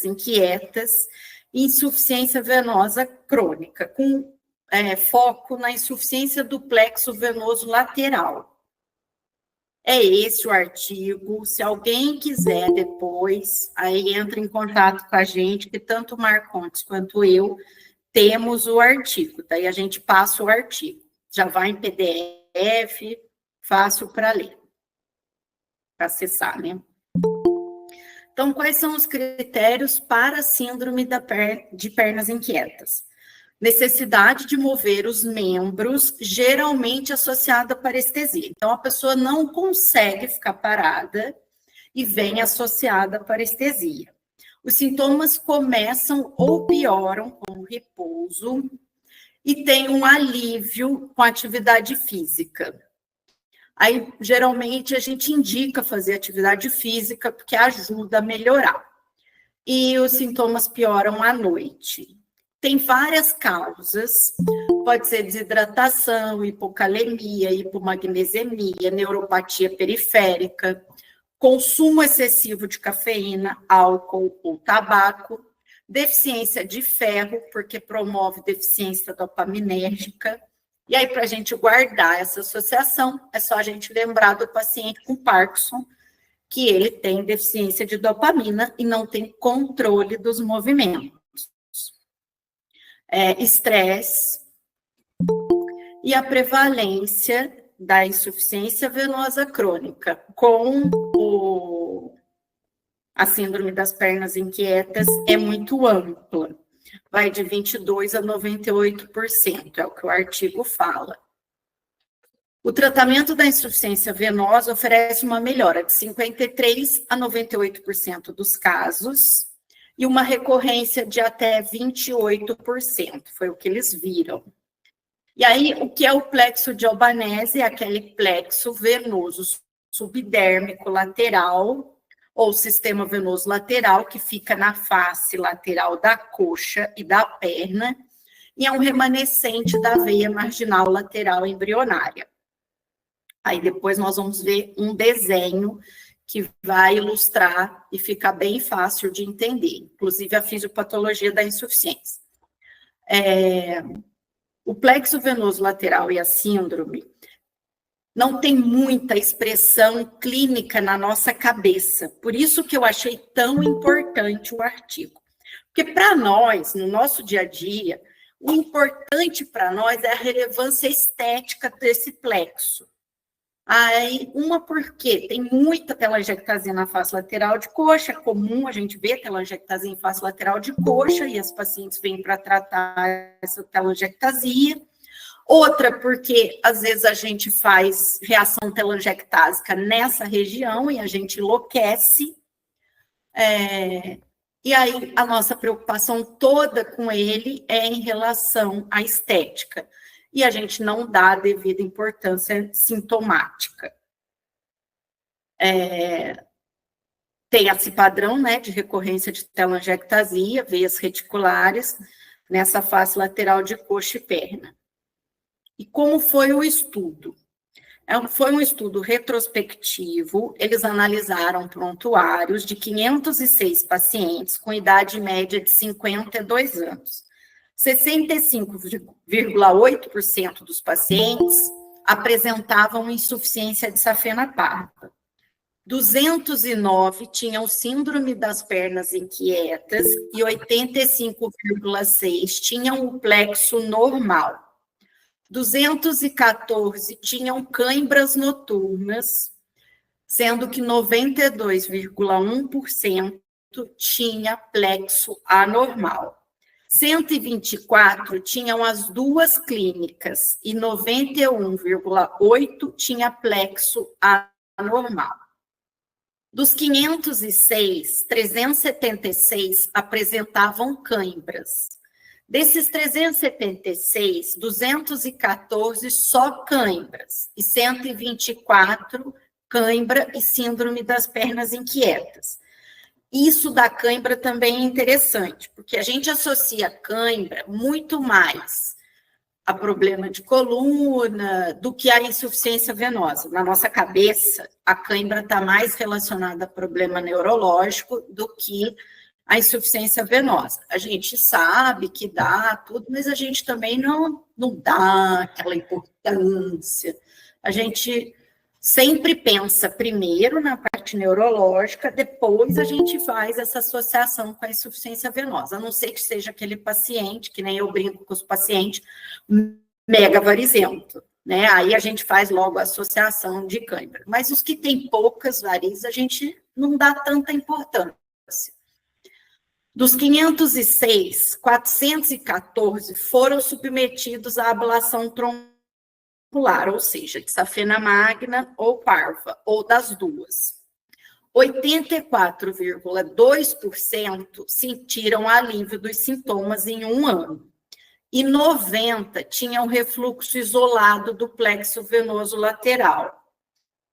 inquietas e insuficiência venosa crônica, com foco na insuficiência do plexo venoso lateral. É esse o artigo. Se alguém quiser depois, aí entra em contato com a gente, que tanto o Marcontes quanto eu temos o artigo. Daí a gente passa o artigo. Já vai em PDF, fácil para ler, para acessar, né? Então, quais são os critérios para a síndrome de pernas inquietas? Necessidade de mover os membros, geralmente associada à parestesia. Então, a pessoa não consegue ficar parada e vem associada à parestesia. Os sintomas começam ou pioram com o repouso e tem um alívio com a atividade física. Aí, geralmente, a gente indica fazer atividade física porque ajuda a melhorar. E os sintomas pioram à noite. Tem várias causas, pode ser desidratação, hipocalemia, hipomagnesemia, neuropatia periférica, consumo excessivo de cafeína, álcool ou tabaco, deficiência de ferro, porque promove deficiência dopaminérgica. E aí, para a gente guardar essa associação, é só a gente lembrar do paciente com Parkinson, que ele tem deficiência de dopamina e não tem controle dos movimentos. Estresse e prevalência da insuficiência venosa crônica com a síndrome das pernas inquietas é muito ampla. Vai de 22% a 98%, é o que o artigo fala. O tratamento da insuficiência venosa oferece uma melhora de 53% a 98% dos casos e uma recorrência de até 28%, foi o que eles viram. E aí, o que é o plexo de Albanese? É aquele plexo venoso subdérmico lateral, ou sistema venoso lateral, que fica na face lateral da coxa e da perna, e é um remanescente da veia marginal lateral embrionária. Aí depois nós vamos ver um desenho que vai ilustrar e fica bem fácil de entender, inclusive a fisiopatologia da insuficiência. O plexo venoso lateral e a síndrome não tem muita expressão clínica na nossa cabeça. Por isso que eu achei tão importante o artigo. Porque para nós, no nosso dia a dia, o importante para nós é a relevância estética desse plexo. Aí, porque tem muita telangiectasia na face lateral de coxa, é comum a gente ver telangiectasia em face lateral de coxa, e as pacientes vêm para tratar essa telangiectasia. Outra, porque às vezes a gente faz reação telangiectásica nessa região e a gente enlouquece. E aí a nossa preocupação toda com ele é em relação à estética. E a gente não dá a devida importância sintomática. Tem esse padrão, né, de recorrência de telangiectasia, veias reticulares, nessa face lateral de coxa e perna. E como foi o estudo? Foi um estudo retrospectivo, eles analisaram prontuários de 506 pacientes com idade média de 52 anos. 65,8% dos pacientes apresentavam insuficiência de safena parda. 209 tinham síndrome das pernas inquietas e 85,6 tinham o plexo normal. 214 tinham cãibras noturnas, sendo que 92,1% tinha plexo anormal. 124 tinham as duas clínicas e 91,8 tinha plexo anormal. Dos 506, 376 apresentavam cãibras. Desses 376, 214 só cãibras e 124 cãibra e síndrome das pernas inquietas. Isso da cãibra também é interessante, porque a gente associa cãibra muito mais a problema de coluna do que a insuficiência venosa. Na nossa cabeça, a cãibra está mais relacionada a problema neurológico do que a insuficiência venosa. A gente sabe que dá tudo, mas a gente também não dá aquela importância. A gente sempre pensa primeiro na parte neurológica, depois a gente faz essa associação com a insuficiência venosa, a não ser que seja aquele paciente, que nem eu brinco com os pacientes, mega varizento, né? Aí a gente faz logo a associação de cãibra. Mas os que têm poucas varizes, a gente não dá tanta importância. Dos 506, 414 foram submetidos à ablação trombocular, ou seja, de safena magna ou parva, ou das duas. 84,2% sentiram alívio dos sintomas em 1 ano. E 90% tinham refluxo isolado do plexo venoso lateral,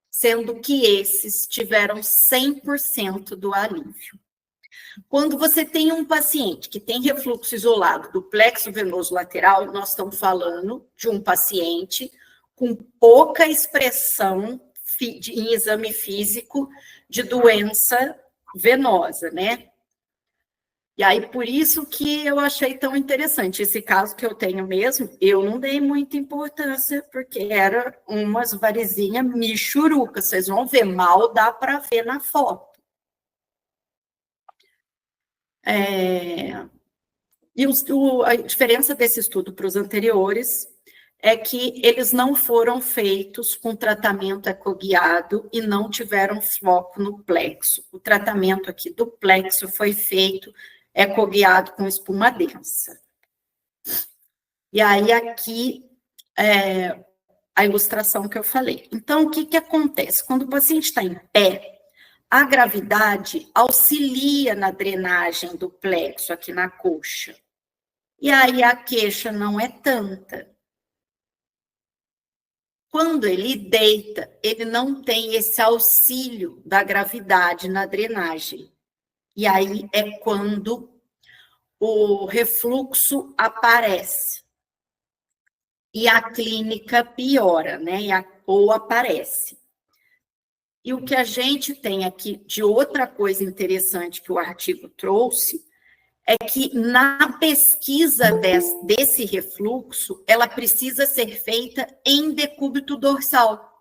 sendo que esses tiveram 100% do alívio. Quando você tem um paciente que tem refluxo isolado do plexo venoso lateral, nós estamos falando de um paciente com pouca expressão em exame físico de doença venosa, né? E aí, por isso que eu achei tão interessante. Esse caso que eu tenho mesmo, eu não dei muita importância, porque era umas varizinhas michurucas. Vocês vão ver, mal dá para ver na foto. E a diferença desse estudo para os anteriores é que eles não foram feitos com tratamento ecoguiado e não tiveram foco no plexo. O tratamento aqui do plexo foi feito ecoguiado com espuma densa. E aí, aqui, a ilustração que eu falei. Então, o que acontece? Quando o paciente está em pé, a gravidade auxilia na drenagem do plexo aqui na coxa. E aí, a queixa não é tanta. Quando ele deita, ele não tem esse auxílio da gravidade na drenagem. E aí é quando o refluxo aparece. E a clínica piora, né? Ou aparece. E o que a gente tem aqui de outra coisa interessante que o artigo trouxe é que na pesquisa desse refluxo, ela precisa ser feita em decúbito dorsal.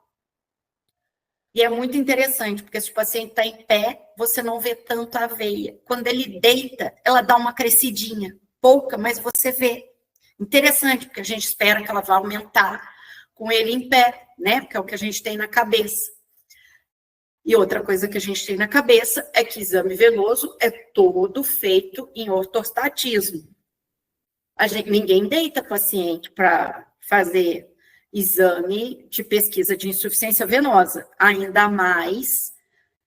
E é muito interessante, porque se o paciente está em pé, você não vê tanto a veia. Quando ele deita, ela dá uma crescidinha, pouca, mas você vê. Interessante, porque a gente espera que ela vá aumentar com ele em pé, né? Porque é o que a gente tem na cabeça. E outra coisa que a gente tem na cabeça é que exame venoso é todo feito em ortostatismo. Ninguém deita paciente para fazer exame de pesquisa de insuficiência venosa, ainda mais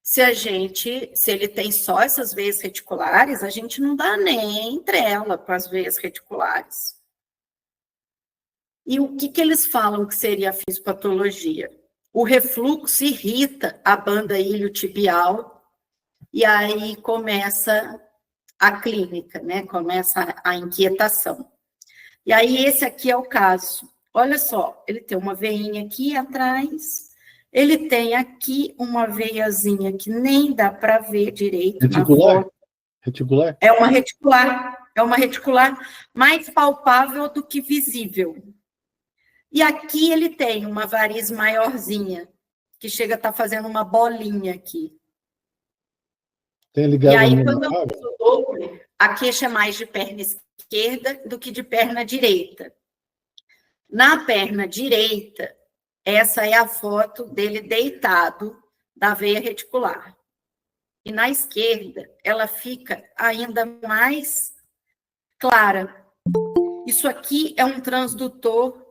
se ele tem só essas veias reticulares, a gente não dá nem trela para as veias reticulares. E o que eles falam que seria a fisiopatologia? O refluxo irrita a banda iliotibial e aí começa a clínica, né? Começa a inquietação. E aí esse aqui é o caso. Olha só, ele tem uma veinha aqui atrás, ele tem aqui uma veiazinha que nem dá para ver direito. Reticular? Reticular? É uma reticular mais palpável do que visível. E aqui ele tem uma variz maiorzinha, que chega a estar fazendo uma bolinha aqui. Tem ligado. E aí, quando eu uso o Doppler, a queixa é mais de perna esquerda do que de perna direita. Na perna direita, essa é a foto dele deitado da veia reticular. E na esquerda, ela fica ainda mais clara. Isso aqui é um transdutor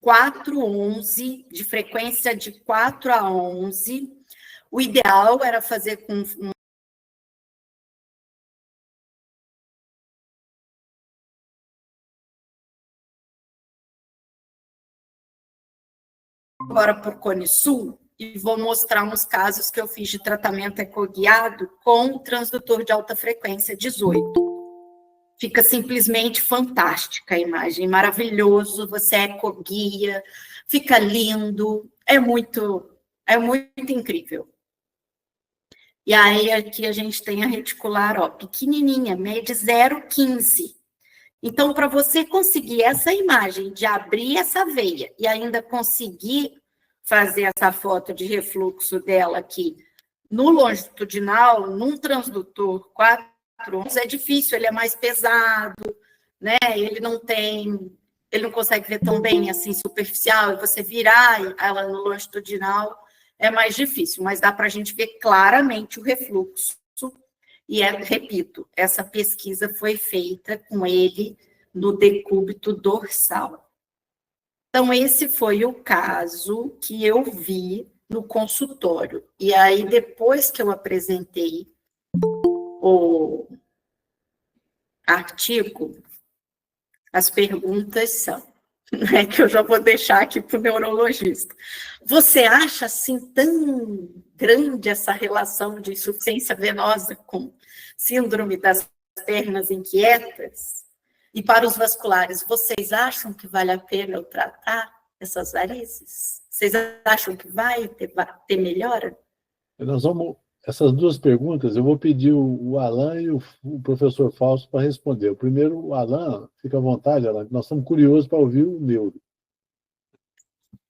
411, de frequência de 4 a 11. O ideal era fazer com agora para o Cone Sul e vou mostrar uns casos que eu fiz de tratamento ecoguiado com transdutor de alta frequência 18. Fica simplesmente fantástica a imagem, maravilhoso, você ecoguia, fica lindo, é muito incrível. E aí, aqui a gente tem a reticular, ó, pequenininha, mede 0,15. Então, para você conseguir essa imagem de abrir essa veia e ainda conseguir fazer essa foto de refluxo dela aqui no longitudinal, num transdutor 4 ohms, é difícil, ele é mais pesado, né? Ele não consegue ver tão bem assim superficial, e você virar ela no longitudinal é mais difícil, mas dá para a gente ver claramente o refluxo. E, repito, essa pesquisa foi feita com ele no decúbito dorsal. Então, esse foi o caso que eu vi no consultório. E aí, depois que eu apresentei o artigo, as perguntas são, né, que eu já vou deixar aqui para o neurologista. Você acha, assim, tão grande essa relação de insuficiência venosa com síndrome das pernas inquietas? E para os vasculares, vocês acham que vale a pena eu tratar essas varizes? Vocês acham que vai ter melhora? Nós vamos, essas duas perguntas, eu vou pedir o Alan e o professor Fausto para responder. O primeiro, o Alan, fica à vontade, Alan, nós estamos curiosos para ouvir o neuro.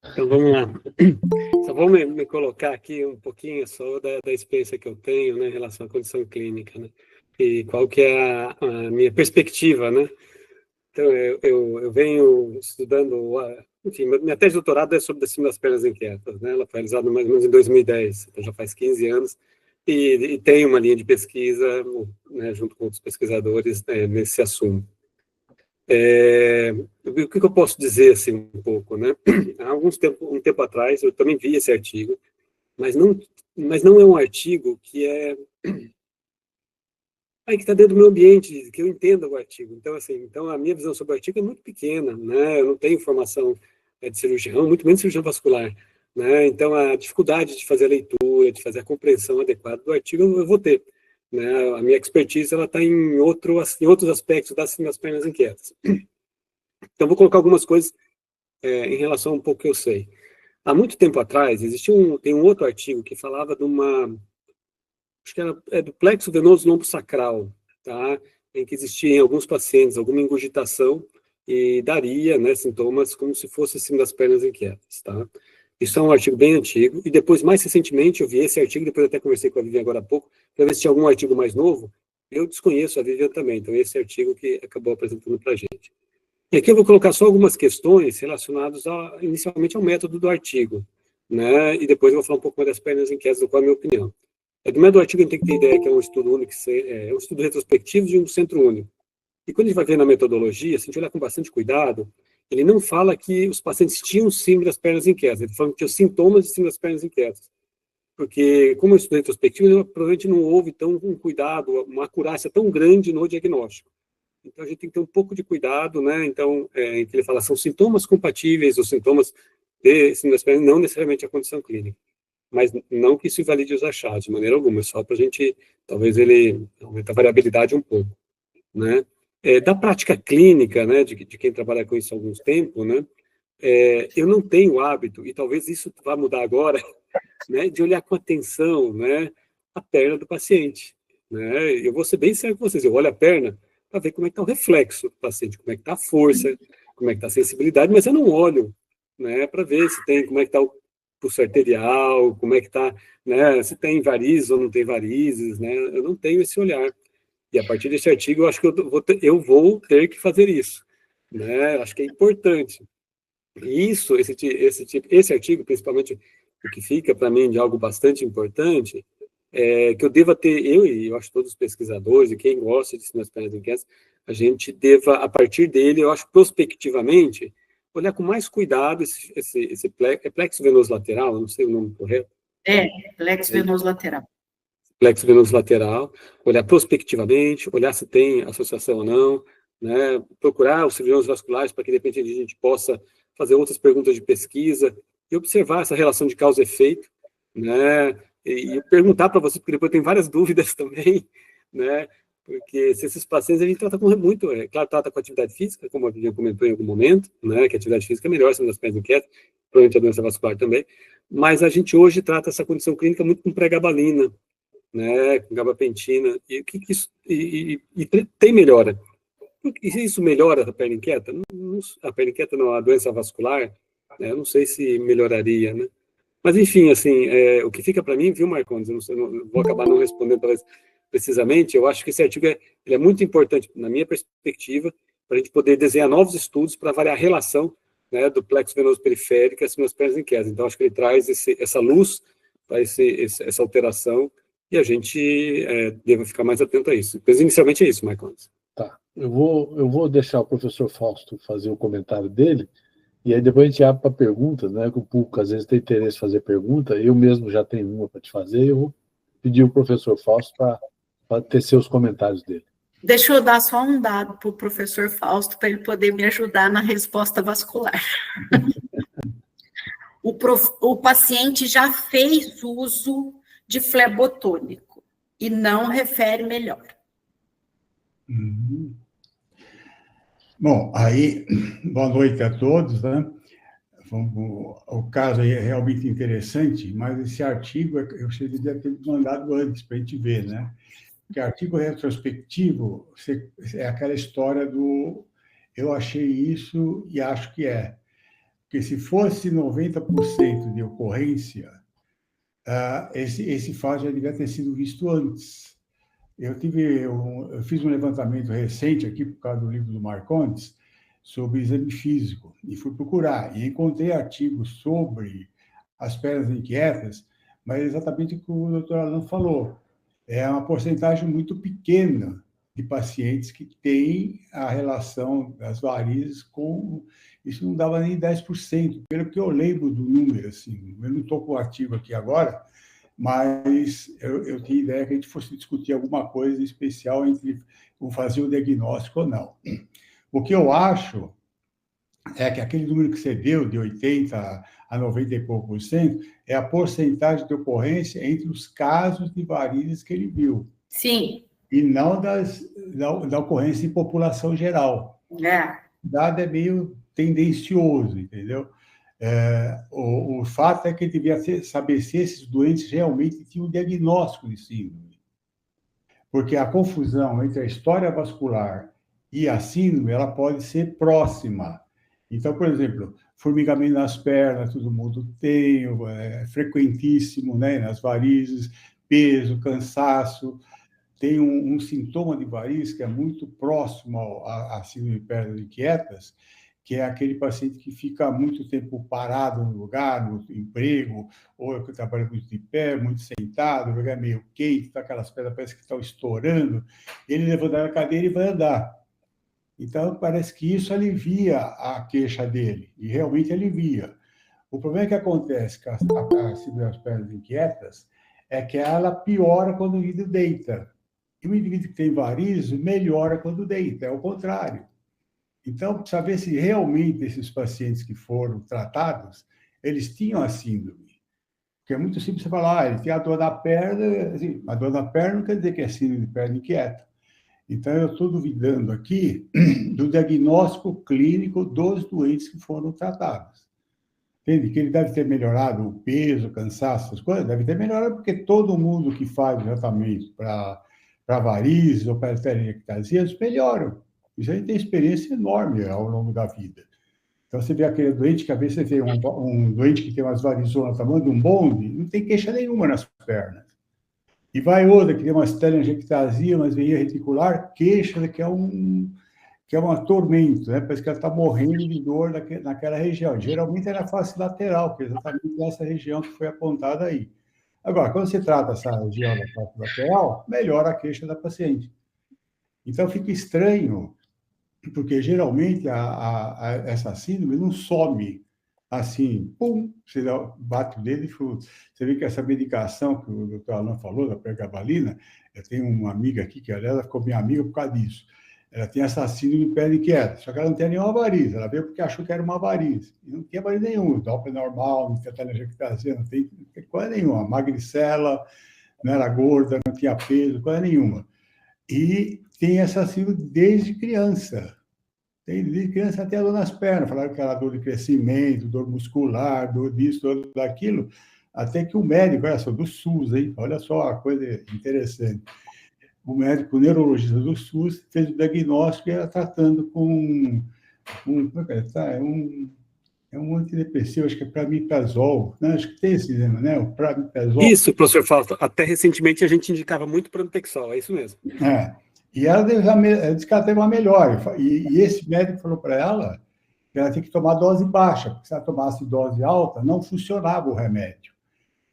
Então, vamos lá. Só vou me colocar aqui um pouquinho só da experiência que eu tenho, né, em relação à condição clínica, né? E qual que é a minha perspectiva, né? Então, eu venho estudando, enfim, minha tese de doutorado é sobre a síndrome das pernas inquietas, né? Ela foi realizada mais ou menos em 2010, então já faz 15 anos, e tem uma linha de pesquisa, né, junto com outros pesquisadores, nesse assunto. O que eu posso dizer, assim, um pouco, né? Há um tempo atrás, eu também vi esse artigo, mas não é um artigo que que está dentro do meu ambiente, que eu entenda o artigo. Então, assim, a minha visão sobre o artigo é muito pequena, né? Eu não tenho formação de cirurgião, muito menos cirurgião vascular, né? Então, a dificuldade de fazer a leitura, de fazer a compreensão adequada do artigo, eu vou ter, né? A minha expertise, ela está em outros aspectos das pernas inquietas. Então, vou colocar algumas coisas em relação a um pouco que eu sei. Há muito tempo atrás, tem um outro artigo que falava de acho que do plexo venoso lombosacral, tá? Em que existia em alguns pacientes alguma ingurgitação e daria, né, sintomas como se fosse assim das pernas inquietas, tá? Isso é um artigo bem antigo, e depois, mais recentemente, eu vi esse artigo, depois até conversei com a Vivian agora há pouco, para ver se tinha algum artigo mais novo. Eu desconheço a Vivian também, então esse artigo que acabou apresentando para a gente. E aqui eu vou colocar só algumas questões relacionadas inicialmente ao método do artigo, né? E depois eu vou falar um pouco mais das pernas inquietas, do qual é a minha opinião. Do método do artigo, a gente tem que ter ideia que é um estudo único, é um estudo retrospectivo de um centro único. E quando a gente vai ver na metodologia, se a gente olhar com bastante cuidado, ele não fala que os pacientes tinham síndrome das pernas inquietas, ele fala que tinham sintomas de síndrome das pernas inquietas. Porque, como é um estudo retrospectivo, provavelmente não houve um cuidado, uma acurácia tão grande no diagnóstico. Então, a gente tem que ter um pouco de cuidado, né? Então, em que ele fala, são sintomas compatíveis, ou sintomas de síndrome das pernas, não necessariamente a condição clínica. Mas não que isso invalide os achados, de maneira alguma, é só para a gente, talvez ele aumente a variabilidade um pouco, né? Da prática clínica, né, de quem trabalha com isso há alguns tempos, né, eu não tenho o hábito, e talvez isso vá mudar agora, né, de olhar com atenção, né, a perna do paciente, né? Eu vou ser bem sério com vocês, eu olho a perna para ver como é que está o reflexo do paciente, como é que está a força, como é que está a sensibilidade, mas eu não olho, né, para ver se tem, como é que está o pulso arterial, como é que está, né, se tem varizes ou não tem varizes, né, eu não tenho esse olhar. E a partir desse artigo, eu acho que eu vou ter que fazer isso, né, acho que é importante. E isso, esse artigo, principalmente, o que fica para mim de algo bastante importante, é que eu deva ter, eu acho que todos os pesquisadores, e quem gosta de síndrome das pernas inquietas, a gente deva, a partir dele, eu acho prospectivamente, olhar com mais cuidado esse plexo venoso lateral, eu não sei o nome correto. Plexo venoso lateral. Plexo venoso lateral, olhar prospectivamente, olhar se tem associação ou não, né? Procurar os cirurgiões vasculares para que, de repente, a gente possa fazer outras perguntas de pesquisa e observar essa relação de causa e efeito, né? E perguntar para vocês, porque depois tem várias dúvidas também, né? Porque se esses pacientes a gente trata com muito, claro, trata com atividade física, como a Vivian comentou em algum momento, né, que a atividade física é melhor, sendo das pernas inquietas, provavelmente a doença vascular também, mas a gente hoje trata essa condição clínica muito com pregabalina, né, com gabapentina, e o que isso tem melhora. E se isso melhora a perna inquieta? A perna inquieta não, a doença vascular, né, eu não sei se melhoraria, né? Mas, enfim, assim, o que fica para mim, viu, Marcondes, eu não vou acabar não respondendo talvez precisamente, eu acho que esse artigo ele é muito importante, na minha perspectiva, para a gente poder desenhar novos estudos para avaliar a relação, né, do plexo venoso periférico e as pernas inquietas. Então, acho que ele traz essa luz para essa alteração e a gente deve ficar mais atento a isso. Mas, inicialmente, é isso, Marcondes. Tá. Eu vou deixar o professor Fausto fazer o comentário dele, e aí depois a gente abre para perguntas, né? Que o público às vezes tem interesse em fazer pergunta. Eu mesmo já tenho uma para te fazer, eu vou pedir o professor Fausto para tecer os comentários dele. Deixa eu dar só um dado para o professor Fausto, para ele poder me ajudar na resposta vascular. O paciente já fez uso de flebotônico e não refere melhor. Uhum. Bom, aí, boa noite a todos, né? O caso aí é realmente interessante, mas esse artigo eu devia ter mandado antes para a gente ver, né? Porque artigo retrospectivo é aquela história do eu achei isso e acho que é. Porque se fosse 90% de ocorrência, esse fato já devia ter sido visto antes. Eu fiz um levantamento recente aqui, por causa do livro do Marcondes, sobre exame físico, e fui procurar, e encontrei artigos sobre as pernas inquietas, mas exatamente o que o doutor Alan falou. É uma porcentagem muito pequena de pacientes que têm a relação das varizes com... Isso não dava nem 10%, pelo que eu lembro do número, assim. Eu não estou com o artigo aqui agora, mas eu tinha ideia que a gente fosse discutir alguma coisa especial entre fazer o diagnóstico ou não. O que eu acho é que aquele número que você deu, de 80% a 90 e pouco por cento, é a porcentagem de ocorrência entre os casos de varizes que ele viu. Sim. E não da ocorrência em população geral. É. O dado é meio tendencioso, entendeu? O fato é que ele devia saber se esses doentes realmente tinham um diagnóstico de síndrome. Porque a confusão entre a história vascular e a síndrome, ela pode ser próxima. Então, por exemplo, formigamento nas pernas, todo mundo tem, é frequentíssimo, né, nas varizes, peso, cansaço. Tem um sintoma de variz que é muito próximo à síndrome de pernas inquietas, que é aquele paciente que fica muito tempo parado no lugar, no emprego, ou que trabalha muito de pé, muito sentado, o lugar meio quente, tá, aquelas pedras parece que estão estourando, ele levanta a cadeira e vai andar. Então, parece que isso alivia a queixa dele, e realmente alivia. O problema que acontece com a síndrome das pernas inquietas é que ela piora quando o indivíduo deita. E o indivíduo que tem varizes melhora quando deita, é o contrário. Então, precisa ver se realmente esses pacientes que foram tratados, eles tinham a síndrome. Porque é muito simples você falar, ele tem a dor na perna, assim, a dor na perna não quer dizer que é síndrome de perna inquieta. Então, eu estou duvidando aqui do diagnóstico clínico dos doentes que foram tratados. Entende? Que ele deve ter melhorado o peso, o cansaço, essas coisas, deve ter melhorado porque todo mundo que faz tratamento para varizes ou para telangiectasias melhoram. Isso aí tem experiência enorme ao longo da vida. Então, você vê aquele doente que, às vezes, você tem um doente que tem umas varizonas tamanho de um bonde, não tem queixa nenhuma nas pernas. E vai outra que tem uma telangiectasia, uma veia reticular, queixa que é um tormento, né? Parece que ela está morrendo de dor naquela região. Geralmente é na face lateral, que é exatamente nessa região que foi apontada aí. Agora, quando você trata essa região da face lateral, melhora a queixa da paciente. Então, fica estranho, porque geralmente essa síndrome não some assim, pum, você bate o dedo e você vê que essa medicação que o doutor Alan falou, da pregabalina, eu tenho uma amiga aqui, que ela ficou minha amiga por causa disso. Ela tem essa síndrome de perna inquieta, só que ela não tem nenhuma variz, ela veio porque achou que era uma variz, e não tinha variz nenhuma, Doppler normal, não tinha telangiectasia, não tem coisa nenhuma, magricela, não era gorda, não tinha peso, coisa nenhuma. E tem essa síndrome desde criança. Desde criança até a dor nas pernas. Falaram que era dor de crescimento, dor muscular, dor disso, dor daquilo. Até que o médico, olha só, do SUS, hein? Olha só a coisa interessante. O médico neurologista do SUS fez o diagnóstico e era tratando com como é que é? Tá, é um antidepressivo, acho que é pramiprazol, né? Acho que tem esse nome, né? O pramiprazol. Isso, professor Fausto. Até recentemente a gente indicava muito Pramipexol, é isso mesmo. É. E ela disse que ela teve uma melhora. E esse médico falou para ela que ela tinha que tomar dose baixa, porque se ela tomasse dose alta, não funcionava o remédio.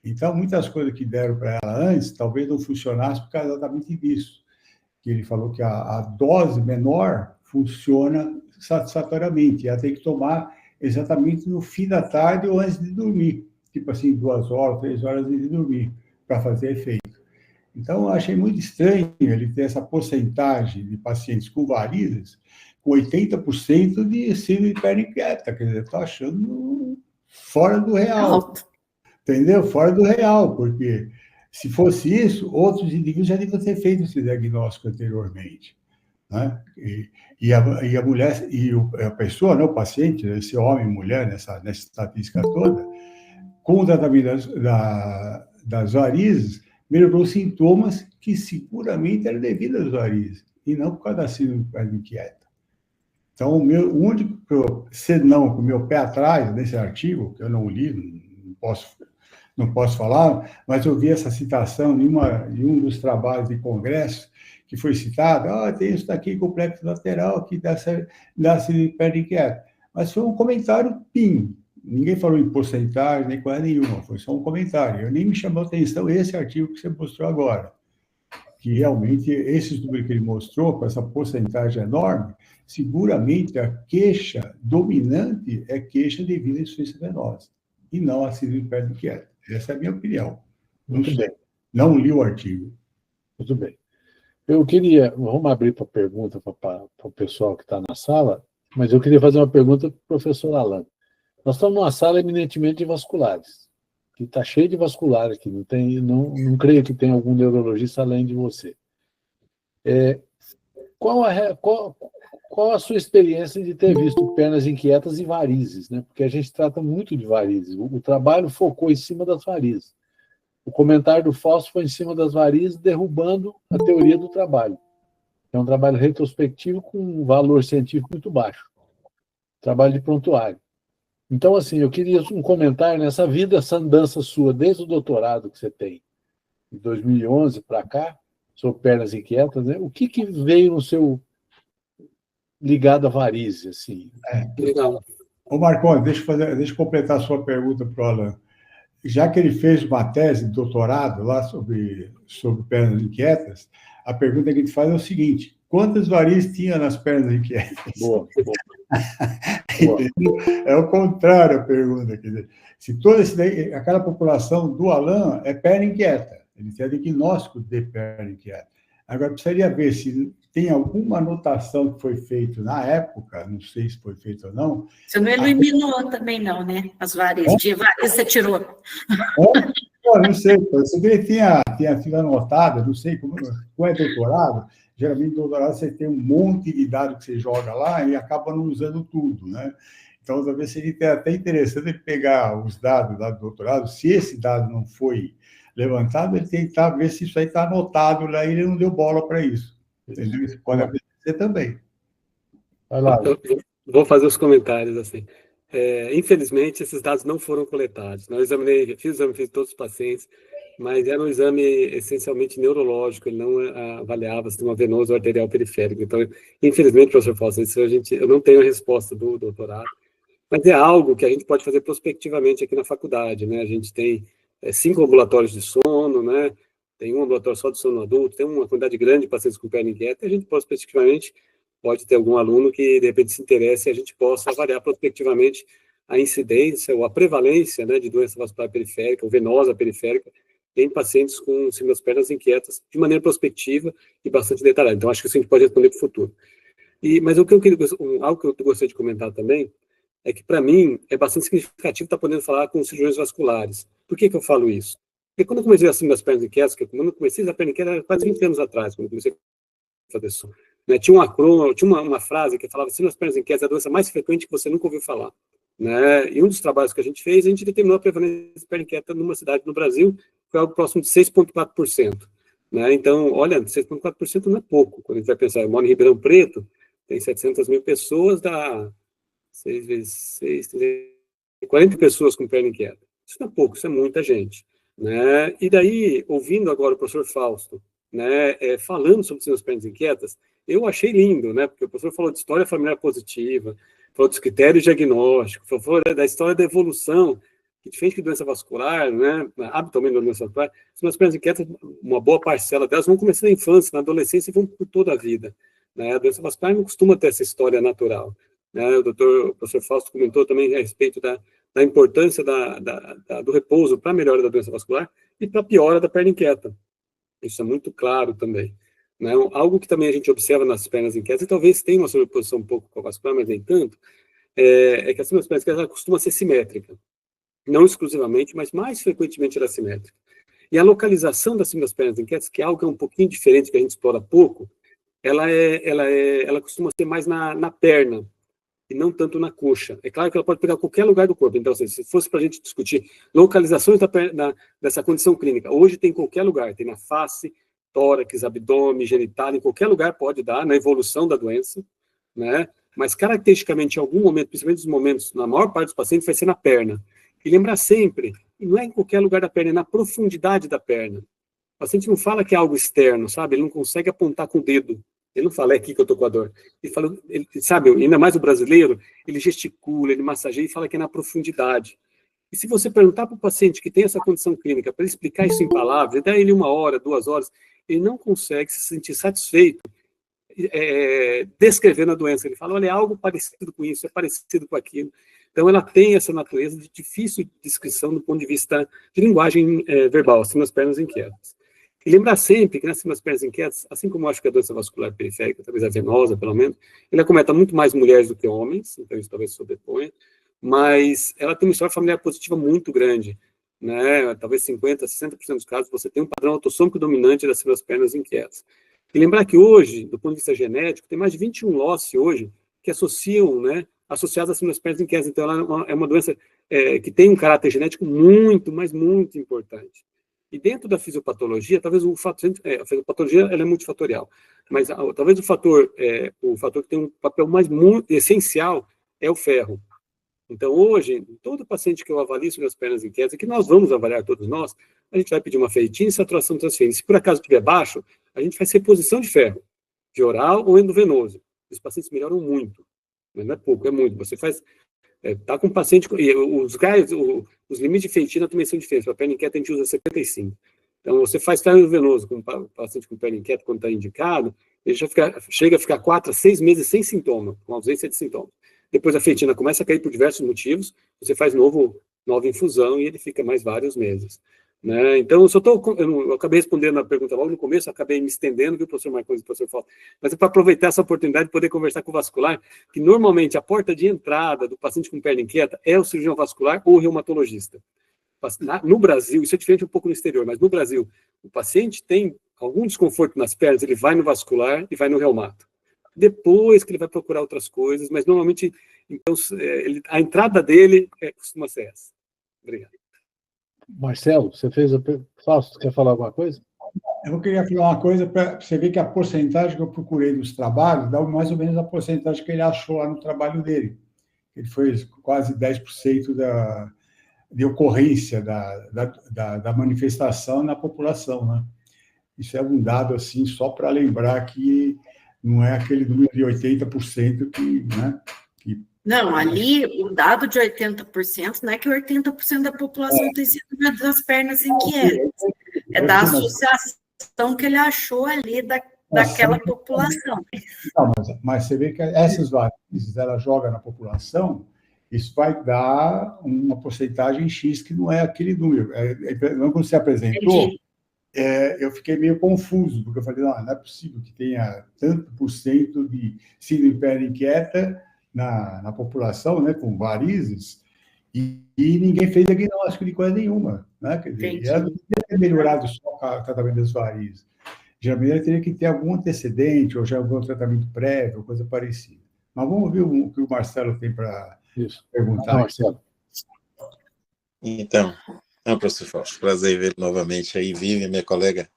Então, muitas coisas que deram para ela antes, talvez não funcionasse por causa exatamente disso. Que ele falou que a dose menor funciona satisfatoriamente. Ela tem que tomar exatamente no fim da tarde ou antes de dormir. Tipo assim, 2 horas, 3 horas antes de dormir, para fazer efeito. Então, eu achei muito estranho ele ter essa porcentagem de pacientes com varizes, com 80% de síndrome de perna inquieta. Quer dizer, estou achando fora do real. Alto. Entendeu? Fora do real, porque se fosse isso, outros indivíduos já deviam ter feito esse diagnóstico anteriormente. Né? E a mulher, a pessoa, né, o paciente, esse homem e mulher, nessa estatística toda, com o tratamento das varizes, melhorou sintomas que seguramente eram devidos às varizes, e não por causa da síndrome de perna inquieta. Então, o único senão com o meu pé atrás nesse artigo, que eu não li, não posso falar, mas eu vi essa citação em um dos trabalhos de congresso, que foi citado, tem isso daqui, complexo lateral, que dá síndrome de perna inquieta. Mas foi um comentário PIN. Ninguém falou em porcentagem, nem coisa nenhuma, foi só um comentário. Eu nem me chamou a atenção esse artigo que você mostrou agora, que realmente esses números que ele mostrou, com essa porcentagem enorme, seguramente a queixa dominante é queixa devido à insuficiência venosa, e não a síndrome de perna inquieta. Essa é a minha opinião. Muito bem. Não li o artigo. Muito bem. Eu queria, vamos abrir para pergunta para o pessoal que está na sala, mas eu queria fazer uma pergunta para o professor Alan. Nós estamos numa sala eminentemente de vasculares, que está cheio de vasculares aqui, não creio que tenha algum neurologista além de você. Qual a sua experiência de ter visto pernas inquietas e varizes, né? Porque a gente trata muito de varizes. O trabalho focou em cima das varizes. O comentário do Fausto foi em cima das varizes, derrubando a teoria do trabalho. É um trabalho retrospectivo com um valor científico muito baixo. Trabalho de prontuário. Então, assim, eu queria um comentário nessa vida, essa andança sua, desde o doutorado que você tem, de 2011 para cá, sobre pernas inquietas, né? O que veio no seu ligado à varize, assim? Legal. Ô, Marconi, deixa eu completar a sua pergunta para o Alan. Já que ele fez uma tese de doutorado lá sobre pernas inquietas, a pergunta que a gente faz é o seguinte: quantas varizes tinha nas pernas inquietas? Boa. É o contrário a pergunta. Quer dizer, se toda aquela população do Alan é perna inquieta, ele tem diagnóstico de perna inquieta. Agora, precisaria ver se tem alguma anotação que foi feita na época, não sei se foi feito ou não. Você não eliminou também, não, né? As varizes. De varizes você tirou. Não sei, se ele tinha sido anotado, não sei como é doutorado. Geralmente, no doutorado, você tem um monte de dados que você joga lá e acaba não usando tudo, né? Então, talvez seria até interessante ele pegar os dados lá do doutorado, se esse dado não foi levantado, ele tentar ver se isso aí está anotado lá e ele não deu bola para isso. Entendeu? Isso pode acontecer também. Vai lá. Eu vou fazer os comentários, assim. Infelizmente, esses dados não foram coletados. Fiz o exame, fiz todos os pacientes, mas era um exame essencialmente neurológico, ele não avaliava sistema venoso ou arterial periférico. Então, infelizmente, professor Fausto, eu não tenho a resposta do doutorado, mas é algo que a gente pode fazer prospectivamente aqui na faculdade, né? A gente tem 5 ambulatórios de sono, né? Tem um ambulatório só de sono adulto, tem uma quantidade grande de pacientes com perna inquieta, e a gente prospectivamente pode ter algum aluno que, de repente, se interesse e a gente possa avaliar prospectivamente a incidência ou a prevalência, né, de doença vascular periférica ou venosa periférica em pacientes com síndrome das pernas inquietas, de maneira prospectiva e bastante detalhada. Então, acho que isso a gente pode responder para o futuro. Mas algo que eu gostaria de comentar também é que, para mim, é bastante significativo estar podendo falar com cirurgiões vasculares. Por que eu falo isso? Porque quando eu comecei a síndrome das pernas inquietas, quando eu comecei a perna inquieta era quase 20 anos atrás, quando eu comecei a fazer isso. Né? Tinha uma frase que falava: síndrome das pernas inquietas é a doença mais frequente que você nunca ouviu falar. né? E um dos trabalhos que a gente fez, a gente determinou a prevalência de perna inquieta numa cidade no Brasil, que foi algo próximo de 6,4%. Né? Então, olha, 6,4% não é pouco. Quando a gente vai pensar, eu moro em Ribeirão Preto, tem 700 mil pessoas, dá 6 vezes 6, 40 pessoas com perna inquieta. Isso não é pouco, isso é muita gente. Né? E daí, ouvindo agora o professor Fausto, né, falando sobre as pernas inquietas, eu achei lindo, né, porque o professor falou de história familiar positiva, falou dos critérios diagnósticos, falou da história da evolução, que diferente de doença vascular, né, habitualmente da doença vascular, as pernas inquietas, uma boa parcela delas vão começar na infância, na adolescência e vão por toda a vida. Né? A doença vascular não costuma ter essa história natural. Né? O professor Fausto comentou também a respeito da importância do repouso para a melhora da doença vascular e para a piora da perna inquieta. Isso é muito claro também. Né? Algo que também a gente observa nas pernas inquietas, e talvez tenha uma sobreposição um pouco com a vascular, mas nem tanto, é que as pernas inquietas costuma ser simétrica. Não exclusivamente, mas mais frequentemente ela é simétrica. E a localização das pernas inquietas, que é algo que é um pouquinho diferente, que a gente explora pouco, ela costuma ser mais na perna, e não tanto na coxa. É claro que ela pode pegar qualquer lugar do corpo. Então, se fosse para a gente discutir localizações dessa condição clínica, hoje tem em qualquer lugar, tem na face, tórax, abdômen, genital, em qualquer lugar pode dar, na evolução da doença, né? Mas, caracteristicamente, em algum momento, principalmente nos momentos, na maior parte dos pacientes, vai ser na perna. E lembrar sempre, e não é em qualquer lugar da perna, é na profundidade da perna. O paciente não fala que é algo externo, sabe? Ele não consegue apontar com o dedo. Ele não fala, é aqui que eu tô com a dor. Ele fala, sabe, ainda mais o brasileiro, ele gesticula, ele massageia e fala que é na profundidade. E se você perguntar para o paciente que tem essa condição clínica, para ele explicar isso em palavras, dá ele 1 hora, 2 horas, ele não consegue se sentir satisfeito descrevendo a doença. Ele fala, olha, é algo parecido com isso, é parecido com aquilo. Então, ela tem essa natureza de difícil descrição do ponto de vista de linguagem verbal, assim, nas pernas inquietas. E lembrar sempre que nas pernas inquietas, assim como eu acho que a doença vascular periférica, talvez a venosa, pelo menos, ela acometa muito mais mulheres do que homens, então isso talvez sobreponha, mas ela tem uma história familiar positiva muito grande, né? Talvez 50%, 60% dos casos, você tem um padrão autossômico dominante das pernas inquietas. E lembrar que hoje, do ponto de vista genético, tem mais de 21 LOCE hoje que associam, né, associadas às pernas inquietas. Então, ela é uma doença que tem um caráter genético muito, mas muito importante. E dentro da fisiopatologia, talvez a fisiopatologia ela é multifatorial, mas talvez o fator que tem um papel mais essencial é o ferro. Então, hoje, todo paciente que eu avalio sobre as pernas inquietas, que nós vamos avaliar todos nós, a gente vai pedir uma ferritina e saturação transferência. Se por acaso estiver baixo, a gente faz reposição de ferro, de oral ou endovenoso. Os pacientes melhoram muito, mas não é pouco, é muito. Você faz... Tá com o paciente... Os limites de ferritina também são diferentes. Para a perna inquieta, a gente usa 75. Então, você faz ferro endovenoso com o paciente com perna inquieta, quando está indicado, ele já chega a ficar 4 a 6 meses sem sintoma, com ausência de sintomas. Depois a ferritina começa a cair por diversos motivos, você faz nova infusão e ele fica mais vários meses. Né? Então, eu acabei respondendo a pergunta logo no começo, acabei me estendendo, viu, professor Marcos e professor Fausto? Mas é para aproveitar essa oportunidade de poder conversar com o vascular, que normalmente a porta de entrada do paciente com perna inquieta é o cirurgião vascular ou o reumatologista. No Brasil, isso é diferente um pouco no exterior, mas no Brasil, o paciente tem algum desconforto nas pernas, ele vai no vascular e vai no reumato. Depois que ele vai procurar outras coisas, mas normalmente, então, a entrada dele costuma ser essa. Obrigado. Marcelo, você fez a pergunta. Fausto, quer falar alguma coisa? Eu queria falar uma coisa para você ver que a porcentagem que eu procurei nos trabalhos dá mais ou menos a porcentagem que ele achou lá no trabalho dele. Ele foi quase 10% de ocorrência da manifestação na população, né? Isso é um dado, assim, só para lembrar que não é aquele número de 80% que, né? Não, ali o dado de 80% não é que 80% da população tem sido das pernas inquietas. É da associação que ele achou ali daquela população. Não, mas você vê que essas varizes, ela joga na população, isso vai dar uma porcentagem X que não é aquele número. Quando você apresentou, eu fiquei meio confuso, porque eu falei, não é possível que tenha tanto por cento de síndrome de perna inquieta na população, né, com varizes, e ninguém fez diagnóstico de coisa nenhuma. Né? Quer dizer, ela não teria ter melhorado só o tratamento das varizes. Geralmente ela teria que ter algum antecedente, ou já algum tratamento prévio, coisa parecida. Mas vamos ver o que o Marcelo tem para Isso. perguntar. Marcelo. Então, professor Fausto, prazer vê-lo novamente aí, Vivian, minha colega.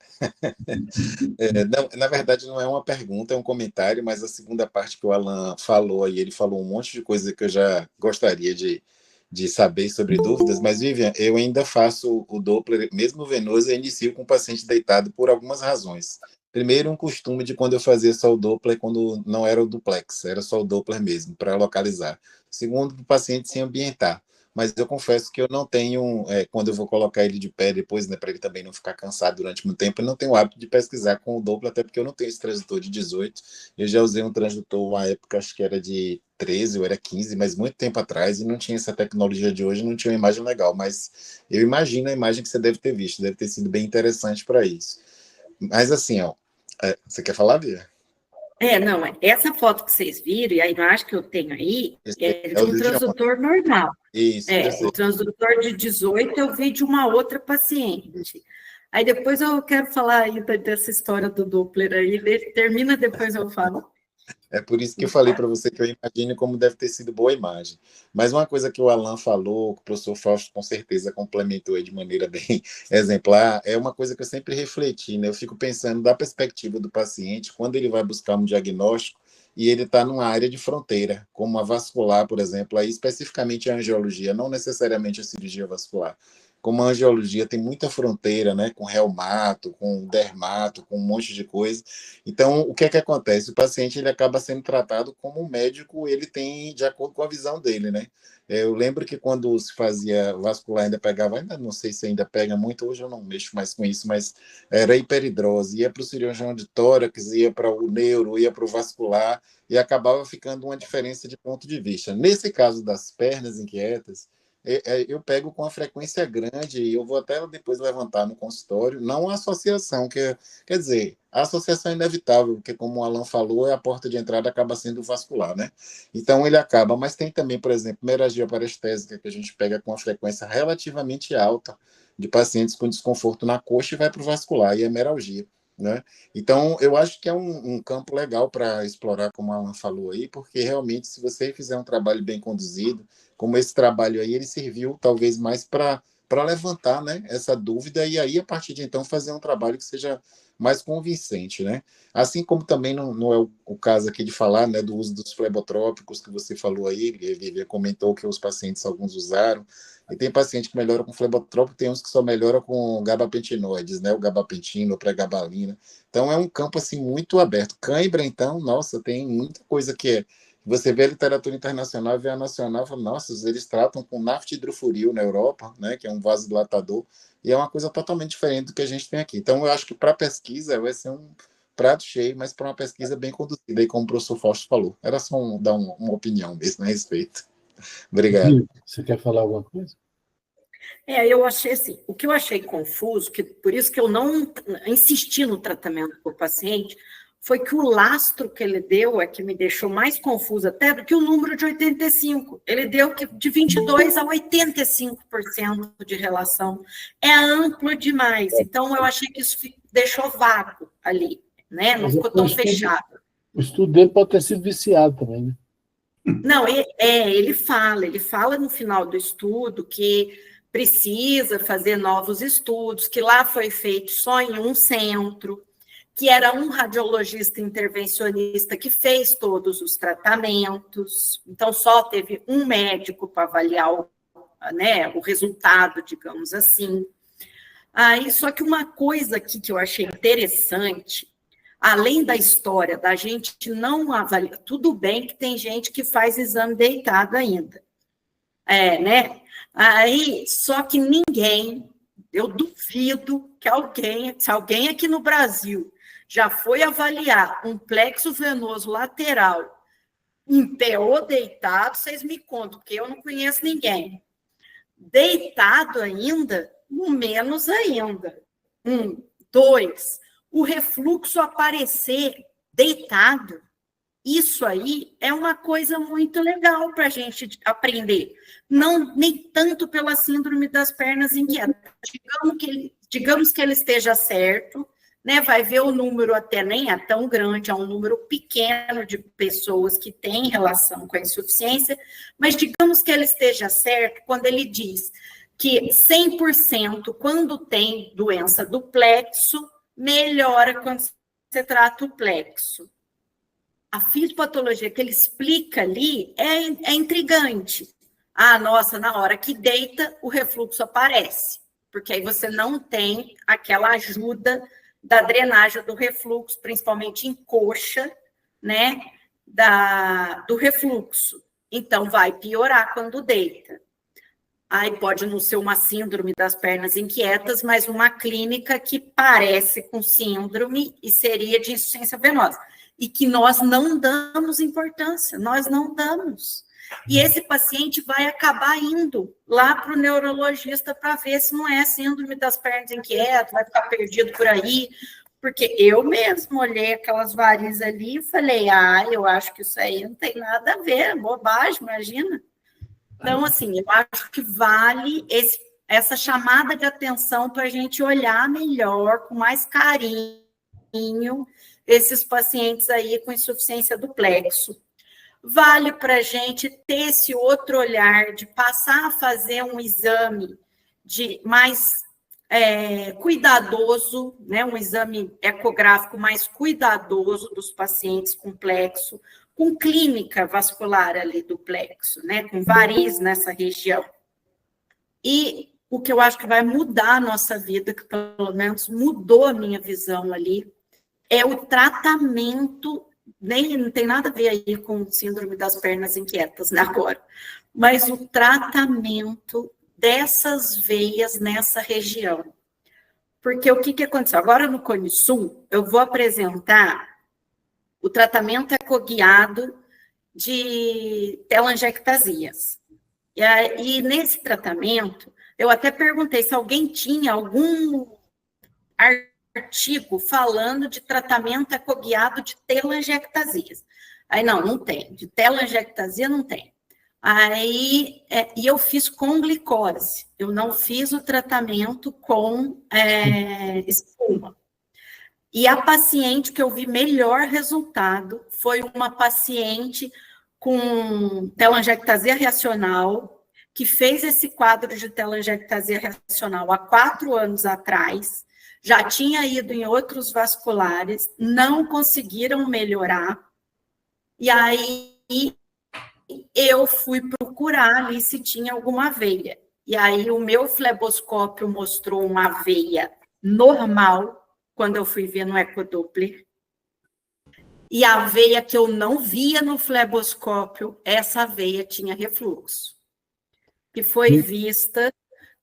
Na verdade, não é uma pergunta, é um comentário, mas a segunda parte que o Alan falou aí, ele falou um monte de coisa que eu já gostaria de saber sobre dúvidas, mas, Vivian, eu ainda faço o Doppler, mesmo venoso, eu inicio com o paciente deitado por algumas razões. Primeiro, um costume de quando eu fazia só o Doppler, quando não era o duplex, era só o Doppler mesmo, para localizar. Segundo, para o paciente se ambientar. Mas eu confesso que eu não tenho, quando eu vou colocar ele de pé depois, né, para ele também não ficar cansado durante muito tempo, eu não tenho o hábito de pesquisar com o Doppler, até porque eu não tenho esse transdutor de 18. Eu já usei um transdutor, uma época, acho que era de 13 ou era 15, mas muito tempo atrás, e não tinha essa tecnologia de hoje, não tinha uma imagem legal, mas eu imagino a imagem que você deve ter visto, deve ter sido bem interessante para isso. Mas assim, você quer falar, Bia? Não, essa foto que vocês viram, e a imagem que eu tenho aí, é de um transdutor normal. Isso, O transdutor de 18 eu vi de uma outra paciente. Aí depois eu quero falar ainda dessa história do Doppler aí, termina, depois eu falo. É por isso que eu falei para você que eu imagino como deve ter sido boa imagem. Mas uma coisa que o Alan falou, que o professor Fausto com certeza complementou aí de maneira bem exemplar, é uma coisa que eu sempre refleti, né? Eu fico pensando da perspectiva do paciente, quando ele vai buscar um diagnóstico e ele está numa área de fronteira, como a vascular, por exemplo, aí especificamente a angiologia, não necessariamente a cirurgia vascular. Como a angiologia tem muita fronteira, né, com reumato, com dermato, com um monte de coisa. Então, o que é que acontece? O paciente ele acaba sendo tratado como o médico ele tem de acordo com a visão dele, né? Eu lembro que quando se fazia vascular, ainda pegava, ainda não sei se ainda pega muito, hoje eu não mexo mais com isso, mas era hiperidrose, ia para o cirurgião de tórax, ia para o neuro, ia para o vascular, e acabava ficando uma diferença de ponto de vista. Nesse caso das pernas inquietas, eu pego com uma frequência grande e eu vou até depois levantar no consultório, não a associação, quer dizer, a associação é inevitável, porque como o Alan falou, a porta de entrada acaba sendo vascular, né? Então ele acaba, mas tem também, por exemplo, hemorragia parestésica, que a gente pega com uma frequência relativamente alta de pacientes com desconforto na coxa e vai para o vascular, e hemorragia, né? Então, eu acho que é um campo legal para explorar, como a Alan falou aí, porque realmente, se você fizer um trabalho bem conduzido, como esse trabalho aí, ele serviu talvez mais para levantar, né, essa dúvida e aí, a partir de então, fazer um trabalho que seja mais convincente, né? Assim como também não é o caso aqui de falar, né, do uso dos flebotrópicos que você falou aí, ele comentou que os pacientes, alguns usaram, e tem paciente que melhora com flebotrópico, tem uns que só melhora com gabapentinoides, né, o gabapentino, pregabalina. Então, é um campo, assim, muito aberto. Cãibra, então, nossa, tem muita coisa que você vê a literatura internacional e vê a nacional, fala, nossa, eles tratam com nafthidrofuril na Europa, né, que é um vasodilatador, e é uma coisa totalmente diferente do que a gente tem aqui. Então, eu acho que para pesquisa vai ser um prato cheio, mas para uma pesquisa bem conduzida, aí como o professor Fausto falou. Era só dar uma opinião mesmo a respeito. Obrigado. Você quer falar alguma coisa? Eu achei assim, o que eu achei confuso, que por isso que eu não insisti no tratamento do paciente, foi que o lastro que ele deu é que me deixou mais confusa até do que o número de 85. Ele deu de 22% a 85% de relação. É amplo demais. Então, eu achei que isso deixou vago ali, né? Não ficou tão fechado. O estudo dele pode ter sido viciado também, né? Não, ele fala no final do estudo que precisa fazer novos estudos, que lá foi feito só em um centro, que era um radiologista intervencionista que fez todos os tratamentos, então só teve um médico para avaliar o resultado, digamos assim. Só que uma coisa aqui que eu achei interessante, além da história da gente não avaliar, tudo bem que tem gente que faz exame deitado ainda, né? Só que ninguém, eu duvido que se alguém aqui no Brasil já foi avaliar um plexo venoso lateral em pé ou deitado, vocês me contam, porque eu não conheço ninguém. Deitado ainda, menos ainda. 2, o refluxo aparecer deitado. Isso aí é uma coisa muito legal para a gente aprender. Não, nem tanto pela síndrome das pernas inquietas. Digamos que ele esteja certo, né, vai ver o número até nem é tão grande, é um número pequeno de pessoas que têm relação com a insuficiência, mas digamos que ele esteja certo quando ele diz que 100% quando tem doença do plexo, melhora quando você trata o plexo. A fisiopatologia que ele explica ali é intrigante. Ah, nossa, na hora que deita, o refluxo aparece, porque aí você não tem aquela ajuda da drenagem do refluxo, principalmente em coxa, né, do refluxo. Então, vai piorar quando deita. Aí pode não ser uma síndrome das pernas inquietas, mas uma clínica que parece com síndrome e seria de insuficiência venosa. E que nós não damos importância, nós não damos. E esse paciente vai acabar indo lá para o neurologista para ver se não é síndrome das pernas inquietas, vai ficar perdido por aí, porque eu mesmo olhei aquelas varizes ali e falei, eu acho que isso aí não tem nada a ver, bobagem, imagina. Então, assim, eu acho que vale essa chamada de atenção para a gente olhar melhor, com mais carinho, esses pacientes aí com insuficiência do plexo. Vale para a gente ter esse outro olhar de passar a fazer um exame mais cuidadoso, né, um exame ecográfico mais cuidadoso dos pacientes com plexo, com clínica vascular ali do plexo, né, com variz nessa região. E o que eu acho que vai mudar a nossa vida, que pelo menos mudou a minha visão ali, é o tratamento, não tem nada a ver aí com síndrome das pernas inquietas, né, agora, mas o tratamento dessas veias nessa região. Porque o que aconteceu? Agora no Cone Sul, eu vou apresentar o tratamento ecoguiado de telangiectasias. E nesse tratamento, eu até perguntei se alguém tinha algum artigo falando de tratamento ecoguiado de telangiectasias. Aí, não tem. De telangiectasia, não tem. Aí, e eu fiz com glicose. Eu não fiz o tratamento com espuma. E a paciente que eu vi melhor resultado foi uma paciente com telangiectasia reacional, que fez esse quadro de telangiectasia reacional há 4 anos atrás, já tinha ido em outros vasculares, não conseguiram melhorar, e aí eu fui procurar ali se tinha alguma veia. E aí o meu fleboscópio mostrou uma veia normal, quando eu fui ver no ecodoppler, e a veia que eu não via no fleboscópio, essa veia tinha refluxo, que foi vista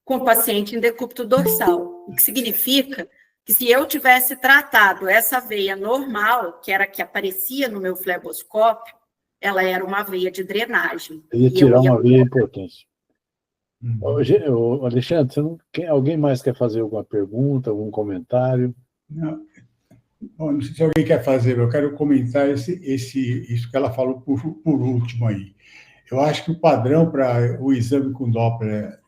com o paciente em decúbito dorsal, o que significa que se eu tivesse tratado essa veia normal, que era a que aparecia no meu fleboscópio, ela era uma veia de drenagem. Ia tirar uma veia importante. Alexandre, alguém mais quer fazer alguma pergunta, algum comentário? Não. Bom, não sei se alguém quer fazer, eu quero comentar isso que ela falou por último aí. Eu acho que o padrão para o exame com Doppler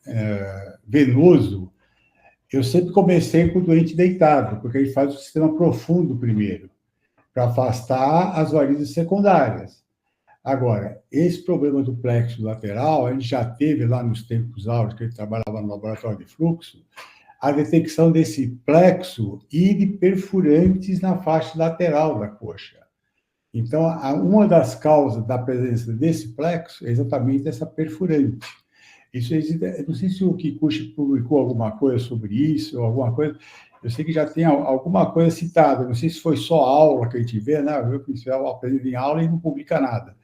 venoso, eu sempre comecei com o doente deitado, porque a gente faz o sistema profundo primeiro, para afastar as varizes secundárias. Agora, esse problema do plexo lateral, a gente já teve lá nos tempos áureos, que ele trabalhava no laboratório de fluxo, a detecção desse plexo e de perfurantes na faixa lateral da coxa. Então, uma das causas da presença desse plexo é exatamente essa perfurante. Isso existe, não sei se o Kikuchi publicou alguma coisa sobre isso, ou alguma coisa, eu sei que já tem alguma coisa citada, não sei se foi só aula que a gente vê, né? Eu que aprendo em aula e não publica nada.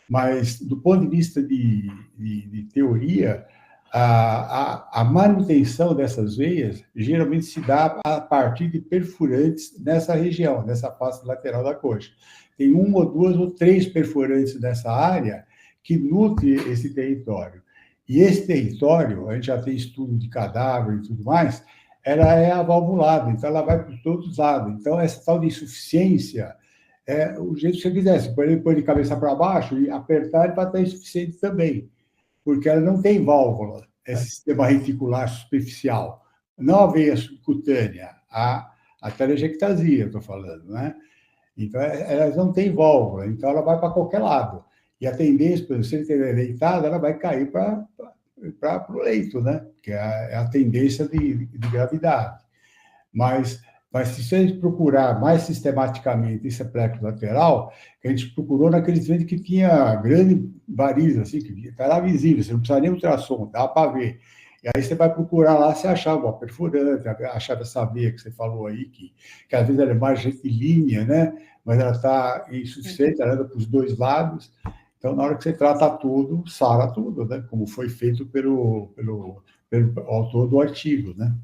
Mas, do ponto de vista de teoria, a manutenção dessas veias geralmente se dá a partir de perfurantes nessa região, nessa face lateral da coxa. Tem 1 ou 2 ou 3 perfurantes nessa área que nutre esse território. E esse território, a gente já tem estudo de cadáver e tudo mais, ela é avalvulada, então ela vai por todos os lados. Então, essa tal de insuficiência, o jeito que você quiser, se pôr de cabeça para baixo e apertar, ele vai estar insuficiente também, porque ela não tem válvula, esse sistema reticular superficial. Não a veia subcutânea, a a telangiectasia, estou falando, né? Então, elas não têm válvula, então ela vai para qualquer lado. E a tendência, por exemplo, se ele estiver deitado, ela vai cair para o leito, né? Que é a tendência de gravidade. Mas se a gente procurar mais sistematicamente esse plexo lateral, a gente procurou naqueles doentes que tinha grande variz, assim, que era visível, você não precisa nem ultrassom, dá para ver. E aí você vai procurar lá, você achava uma perfurante, achava essa veia que você falou aí, que às vezes ela é mais retilínea, né? Mas ela está insuficiente, ela anda para os dois lados. Então, na hora que você trata tudo, sara tudo, né? Como foi feito pelo autor do artigo, né?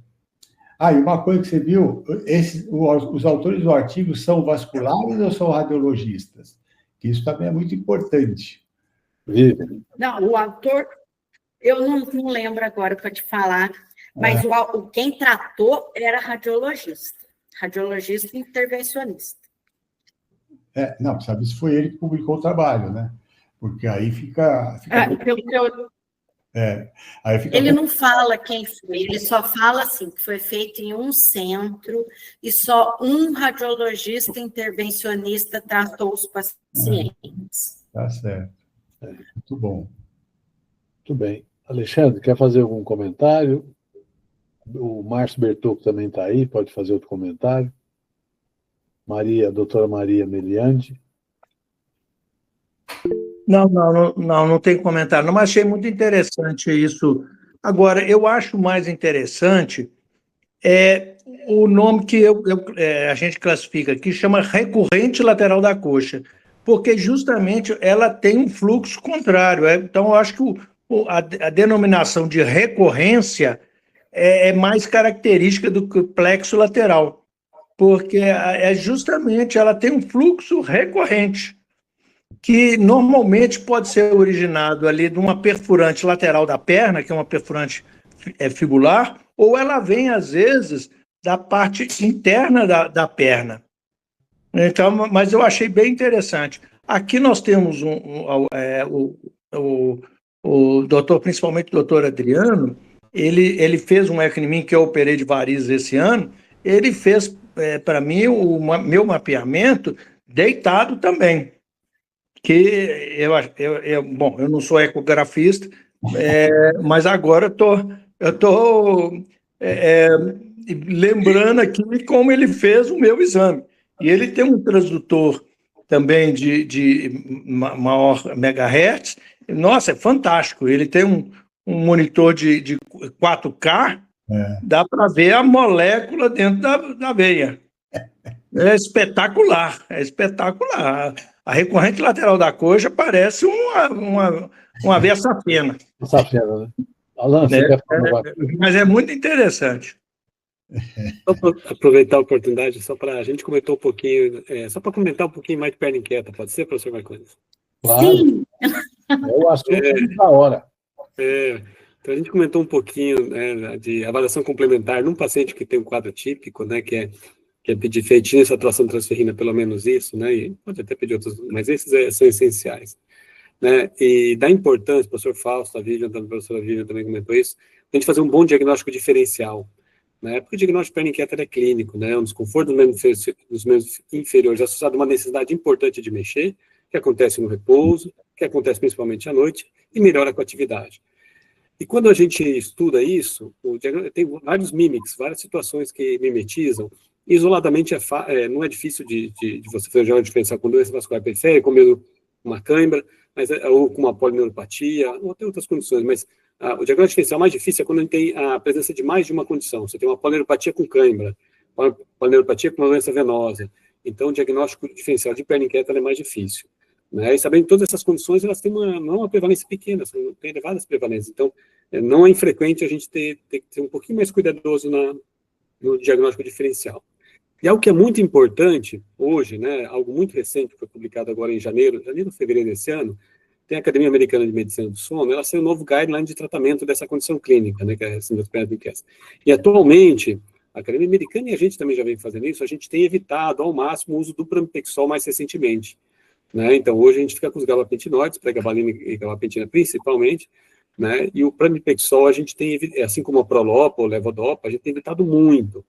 Ah, e uma coisa que você viu, os autores do artigo são vasculares ou são radiologistas? Que isso também é muito importante. Não, o autor, eu não lembro agora para te falar, mas quem tratou era radiologista intervencionista. Não, sabe, isso foi ele que publicou o trabalho, né? Porque aí fica ele não fala quem foi, ele só fala assim, que foi feito em um centro e só um radiologista intervencionista tratou os pacientes. Tá certo. Muito bom. Muito bem. Alexandre, quer fazer algum comentário? O Márcio Bertocco também está aí, pode fazer outro comentário. Doutora Maria Meliandi. Não tem comentário, não, mas achei muito interessante isso. Agora, eu acho mais interessante o nome que a gente classifica aqui, chama recorrente lateral da coxa, porque justamente ela tem um fluxo contrário. Então, eu acho que a denominação de recorrência é mais característica do que o plexo lateral, porque justamente ela tem um fluxo recorrente, que normalmente pode ser originado ali de uma perfurante lateral da perna, que é uma perfurante fibular, ou ela vem, às vezes, da parte interna da perna. Então, mas eu achei bem interessante. Aqui nós temos o doutor, principalmente o doutor Adriano, ele fez um eco em mim, que eu operei de varizes esse ano, ele fez, para mim, o meu mapeamento deitado também. Que bom, eu não sou ecografista, mas agora eu estou lembrando aqui como ele fez o meu exame. E ele tem um transdutor também de maior megahertz. Nossa, é fantástico. Ele tem um monitor de 4K, dá para ver a molécula dentro da veia. É espetacular, é espetacular. A recorrente lateral da coxa parece uma veia safena. Safena, né? Alan, você quer falar? Mas é muito interessante. Só para aproveitar a oportunidade, só para a gente comentar um pouquinho, só para comentar um pouquinho mais de perna inquieta, pode ser, professor Marcondes? Claro. Sim! É o assunto da hora. Então, a gente comentou um pouquinho, né, de avaliação complementar num paciente que tem um quadro típico, né, que é pedir feitinha, saturação transferrina, pelo menos isso, né, e pode até pedir outros, mas esses são essenciais, né, e da importância, o professor Fausto, a professora Vivian também comentou isso, a gente fazer um bom diagnóstico diferencial, né, porque o diagnóstico de perna inquieta é clínico, né, um desconforto dos membros inferiores associado a uma necessidade importante de mexer, que acontece no repouso, que acontece principalmente à noite, e melhora com a atividade. E quando a gente estuda isso, tem vários mimics, várias situações que mimetizam. Isoladamente não é difícil de você fazer uma diferencial com doença vascular periférica, como uma cãibra, ou com uma polineuropatia, ou tem outras condições, mas o diagnóstico diferencial mais difícil é quando a gente tem a presença de mais de uma condição. Você tem uma polineuropatia com cãibra, polineuropatia com uma doença venosa. Então, o diagnóstico diferencial de perna inquieta é mais difícil. Né? E sabendo que todas essas condições, elas têm não uma prevalência pequena, têm elevadas prevalências. Então, não é infrequente a gente ter que ser um pouquinho mais cuidadoso no diagnóstico diferencial. E algo que é muito importante hoje, né, algo muito recente, que foi publicado agora em janeiro, fevereiro desse ano, tem a Academia Americana de Medicina do Sono, ela saiu um novo guideline de tratamento dessa condição clínica, né, que é a síndrome das pernas inquietas. E atualmente, a Academia Americana, e a gente também já vem fazendo isso, a gente tem evitado ao máximo o uso do pramipexol mais recentemente. Né? Então, hoje a gente fica com os gabapentinoides, pregabalina e gabapentina principalmente, né? E o pramipexol a gente tem, assim como a Prolopa ou Levodopa, a gente tem evitado muito.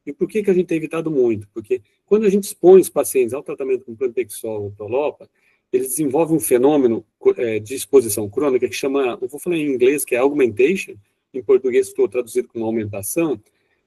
E por que a gente tem evitado muito? Porque quando a gente expõe os pacientes ao tratamento com pramipexol ou prolopa, eles desenvolvem um fenômeno de exposição crônica que chama, eu vou falar em inglês, que é augmentation, em português estou traduzido como aumentação,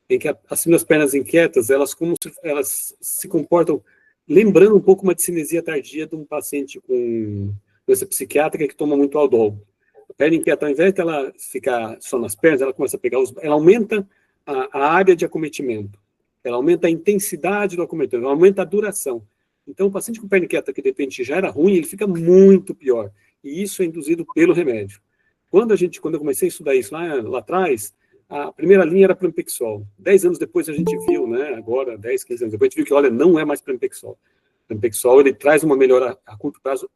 em que assim as pernas inquietas, elas se comportam lembrando um pouco uma discinesia tardia de um paciente com doença psiquiátrica que toma muito Aldol. A perna inquieta, ao invés de ela ficar só nas pernas, ela começa a pegar ela aumenta a área de acometimento, ela aumenta a intensidade do acometimento, ela aumenta a duração. Então, o paciente com perna inquieta que de repente já era ruim, ele fica muito pior. E isso é induzido pelo remédio. Quando eu comecei a estudar isso lá atrás, a primeira linha era pramipexol. 10 anos depois a gente viu, né, agora, 10, 15 anos depois, a gente viu que, olha, não é mais pramipexol. O pramipexol, ele traz uma melhora a curto prazo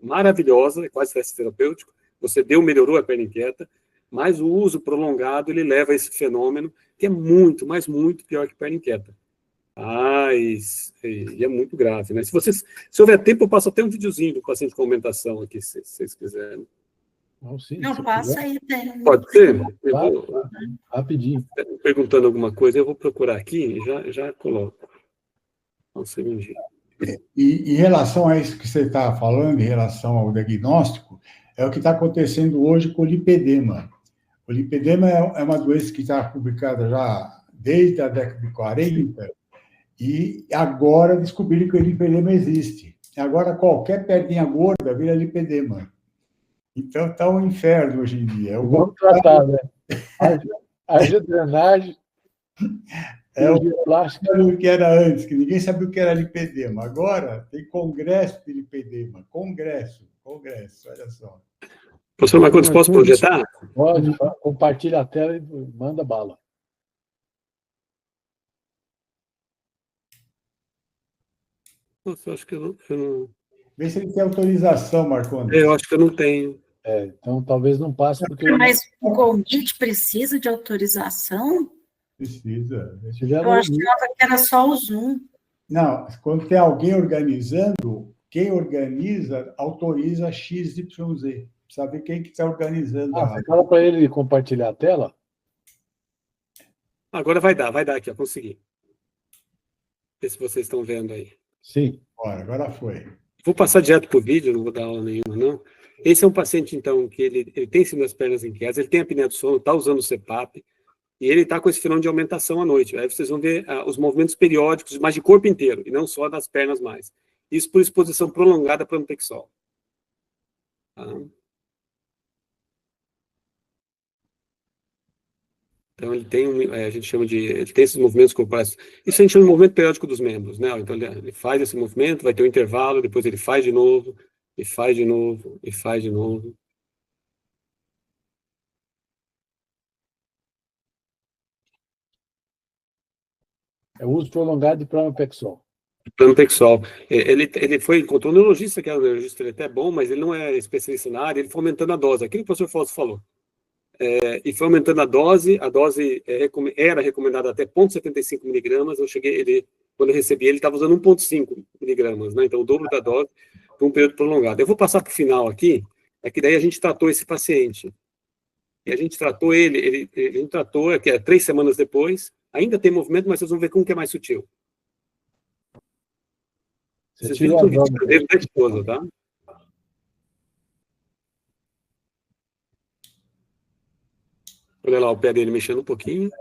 maravilhosa, é quase teste terapêutico. Você melhorou a perna inquieta, mas o uso prolongado, ele leva a esse fenômeno que é muito, mas muito pior que perna inquieta. E é muito grave, né? Se houver tempo, eu passo até um videozinho do paciente com aumentação aqui, se vocês quiserem. Não, sim, Não, passa aí. Pode ser? Claro, rapidinho. Perguntando alguma coisa, eu vou procurar aqui e já coloco. Um segundinho. E em relação a isso que você está falando, em relação ao diagnóstico, é o que está acontecendo hoje com o lipedema. O lipedema é uma doença que está publicada já desde a década de 40, e agora descobriram que o lipedema existe. Agora, qualquer perninha gorda vira lipedema. Então, está um inferno hoje em dia. Vamos tratar, né? Haja drenagem, o plástico que era antes, que ninguém sabia o que era lipedema. Agora, tem congresso de lipedema. Congresso, olha só. Professor Marcondes, posso projetar? Pode, compartilha a tela e manda bala. Nossa, eu acho que eu não... Vê se ele tem autorização, Marcondes. Eu acho que eu não tenho. Então talvez não passe porque... Mas o convite precisa de autorização? Precisa. Eu achava que era só o Zoom. Não, quando tem alguém organizando, quem organiza autoriza XYZ. Sabe quem que está organizando? Você fala para ele compartilhar a tela? Agora vai dar aqui, eu consegui. Vê se vocês estão vendo aí. Sim. Agora foi. Vou passar direto para o vídeo, não vou dar aula nenhuma, não. Esse é um paciente, então, que ele tem síndrome das pernas inquietas, ele tem apneia do sono, está usando o CPAP, e ele está com esse fenômeno de aumentação à noite. Aí vocês vão ver os movimentos periódicos, mas de corpo inteiro, e não só das pernas mais. Isso por exposição prolongada para pramipexol. Tá? Então, ele tem, a gente chama de, ele tem esses movimentos corporais. Isso a gente chama de movimento periódico dos membros, né? Então, ele faz esse movimento, vai ter um intervalo, depois ele faz de novo, e faz de novo, e faz de novo. É o uso prolongado de pramipexol. Pramipexol. Ele encontrou um neurologista, que era um neurologista até bom, mas ele não é especialista na área, ele foi aumentando a dose, aquilo que o professor Fausto falou. E foi aumentando a dose era recomendada até 0,75 miligramas, quando eu recebi ele estava usando 1,5 miligramas, né? Então o dobro da dose por um período prolongado. Eu vou passar para o final aqui, que daí a gente tratou esse paciente, e a gente tratou a gente tratou, que é 3 semanas depois, ainda tem movimento, mas vocês vão ver como que é mais sutil. Vocês viram o vídeo dele da esposa, tá? Olha lá o pé dele mexendo um pouquinho.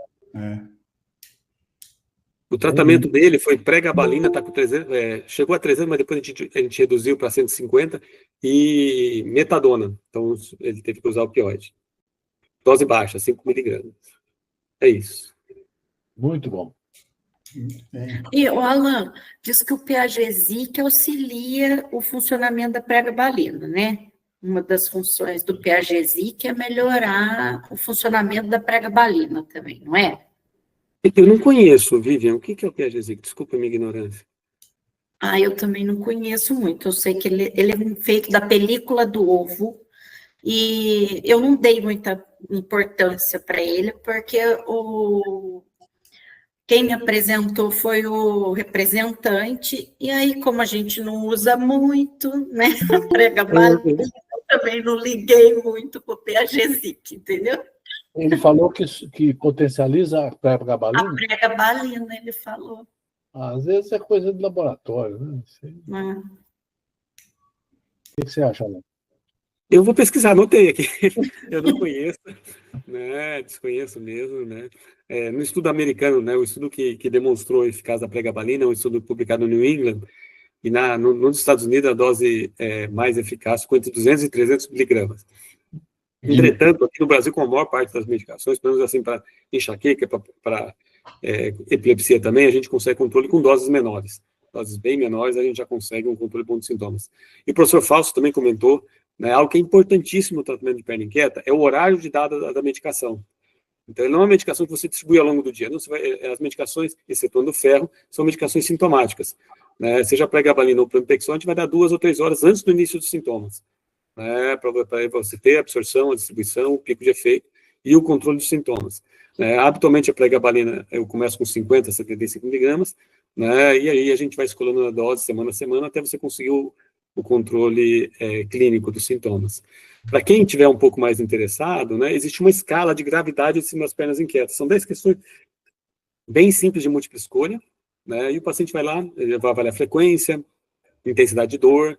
O tratamento dele foi pré-gabalina, tá com 300, chegou a 300, mas depois a gente reduziu para 150, e metadona. Então, ele teve que usar opioide. Dose baixa, 5 miligramas. É isso. Muito bom. E o Alan diz que o Piaget auxilia o funcionamento da pré-gabalina, né? Uma das funções do Piaget é melhorar o funcionamento da pré-gabalina também, não é? Eu não conheço, Vivian. O que é o Piaget? Desculpa a minha ignorância. Eu também não conheço muito. Eu sei que ele é feito da película do ovo, e eu não dei muita importância para ele, porque quem me apresentou foi o representante, e aí, como a gente não usa muito, né, a pré-gabalina, eu também não liguei muito para o Piaget, entendeu? Ele falou que potencializa a pregabalina? A pregabalina, ele falou. Às vezes é coisa de laboratório, né? Não sei. O que você acha, Alan? Eu vou pesquisar, anotei aqui. Eu não conheço, né? Desconheço mesmo, né? No estudo americano, né? O estudo que demonstrou a eficácia da pregabalina é um estudo publicado no New England, e nos Estados Unidos a dose mais eficaz ficou entre 200 e 300 miligramas. Entretanto, aqui no Brasil, com a maior parte das medicações, pelo menos assim para enxaqueca, para epilepsia também, a gente consegue controle com doses menores. Doses bem menores, a gente já consegue um controle bom de sintomas. E o professor Fausto também comentou, né, algo que é importantíssimo no tratamento de perna inquieta, é o horário de dada da medicação. Então, ele não é uma medicação que você distribui ao longo do dia. Não, as medicações, excetuando o ferro, são medicações sintomáticas. Né, seja a pregabalina ou o pramipexol, a gente vai dar 2 ou 3 horas antes do início dos sintomas. Né, para você ter a absorção, a distribuição, o pico de efeito e o controle dos sintomas. Habitualmente, a pregabalina, eu começo com 50 a 75 miligramas, né, e aí a gente vai escolhendo a dose semana a semana até você conseguir o controle clínico dos sintomas. Para quem tiver um pouco mais interessado, né, existe uma escala de gravidade das pernas inquietas. São 10 questões bem simples de múltipla escolha, né, e o paciente vai lá, ele vai avaliar a frequência, intensidade de dor,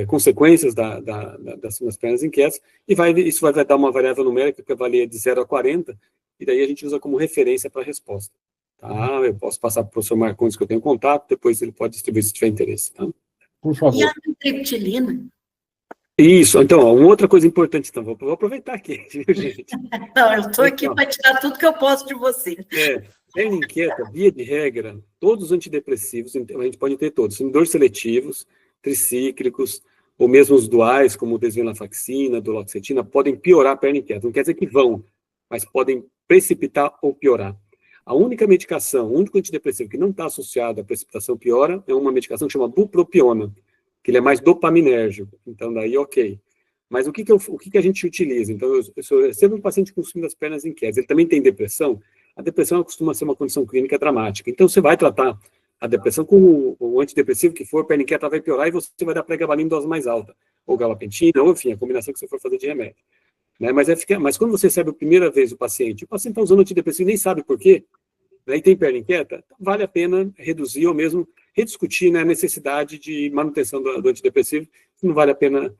consequências das pernas inquietas, e isso vai dar uma variável numérica que avalia de 0 a 40, e daí a gente usa como referência para a resposta. Tá? Eu posso passar para o professor Marcondes, que eu tenho contato, depois ele pode distribuir se tiver interesse. Tá? Por favor. E a triptilina? Isso, então, uma outra coisa importante, então, vou aproveitar aqui, viu, gente? Não, eu estou aqui para tirar tudo que eu posso de você. Perna inquieta, via de regra, todos os antidepressivos, a gente pode ter todos, inibidores seletivos, tricíclicos, ou mesmo os duais, como o desvenlafaxina, duloxetina, podem piorar a perna inquieta. Não quer dizer que vão, mas podem precipitar ou piorar. A única medicação, o único antidepressivo que não está associado à precipitação piora é uma medicação que chama bupropiona, que ele é mais dopaminérgico. Então, daí, ok. Mas o que a gente utiliza? Então, eu recebo um paciente com síndrome das pernas inquietas, ele também tem depressão. A depressão costuma ser uma condição clínica dramática. Então, você vai tratar a depressão com o antidepressivo que for, perna inquieta vai piorar e você vai dar pregabalina em dose mais alta, ou gabapentina, ou enfim, a combinação que você for fazer de remédio. Né? Mas quando você recebe a primeira vez o paciente está usando antidepressivo e nem sabe por quê, né, e tem perna inquieta, vale a pena reduzir ou mesmo rediscutir, né, a necessidade de manutenção do antidepressivo, não vale a pena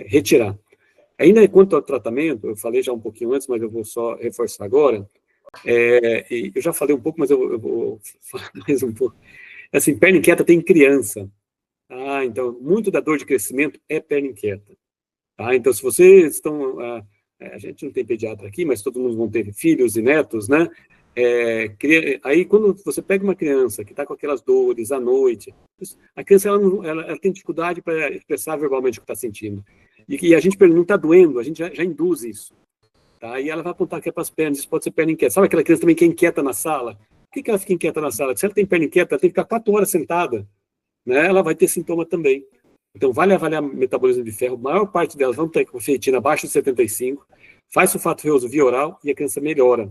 retirar. Ainda quanto ao tratamento, eu falei já um pouquinho antes, mas eu vou só reforçar agora, eu já falei um pouco, mas eu vou falar mais um pouco. Assim, perna inquieta tem criança, tá? Então, muito da dor de crescimento é perna inquieta. Tá? Então, se vocês estão... a gente não tem pediatra aqui, mas todo mundo vão ter filhos e netos, né? Aí, quando você pega uma criança que está com aquelas dores à noite, a criança ela tem dificuldade para expressar verbalmente o que está sentindo. E a gente não está doendo, a gente já induz isso. Tá? E ela vai apontar que é para as pernas, isso pode ser perna inquieta. Sabe aquela criança também que é inquieta na sala? Por que ela fica inquieta na sala? Se ela tem perna inquieta, ela tem que ficar 4 horas sentada, né? Ela vai ter sintoma também. Então, vale avaliar metabolismo de ferro. A maior parte delas vão ter ferritina abaixo de 75, faz sulfato ferroso via oral e a criança melhora.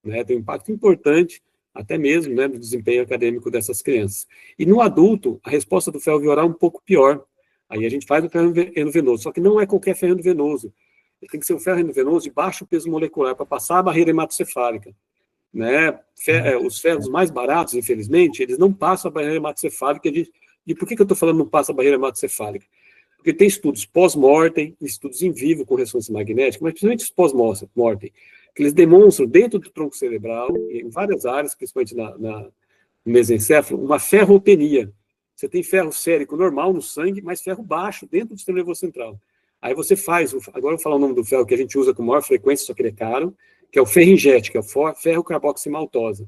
Né? Tem um impacto importante, até mesmo, né, no desempenho acadêmico dessas crianças. E no adulto, a resposta do ferro via oral é um pouco pior. Aí a gente faz o ferro endovenoso, só que não é qualquer ferro endovenoso. Ele tem que ser um ferro endovenoso de baixo peso molecular para passar a barreira hematocefálica. Né? Os ferros mais baratos, infelizmente, eles não passam a barreira hematocefálica. E por que eu estou falando não passa a barreira hematocefálica? Porque tem estudos pós-mortem, estudos em vivo com ressonância magnética, mas principalmente os pós-mortem, que eles demonstram dentro do tronco cerebral, em várias áreas, principalmente no mesencéfalo, uma ferropenia. Você tem ferro sérico normal no sangue, mas ferro baixo dentro do sistema nervoso central. Aí você faz, agora eu vou falar o nome do ferro que a gente usa com maior frequência, só que ele é caro, que é o ferrinjete, que é o ferro carboximaltose.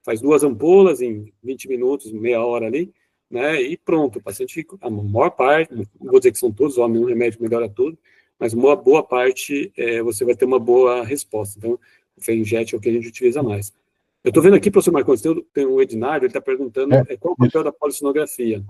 Faz 2 ampolas em 20 minutos, meia hora ali, né, e pronto, o paciente fica, a maior parte, não vou dizer que são todos homens, um remédio melhora tudo, mas uma boa parte você vai ter uma boa resposta. Então, o ferrinjete é o que a gente utiliza mais. Eu estou vendo aqui, professor Marcondes, tem o Ednário, ele está perguntando qual o papel da polissonografia.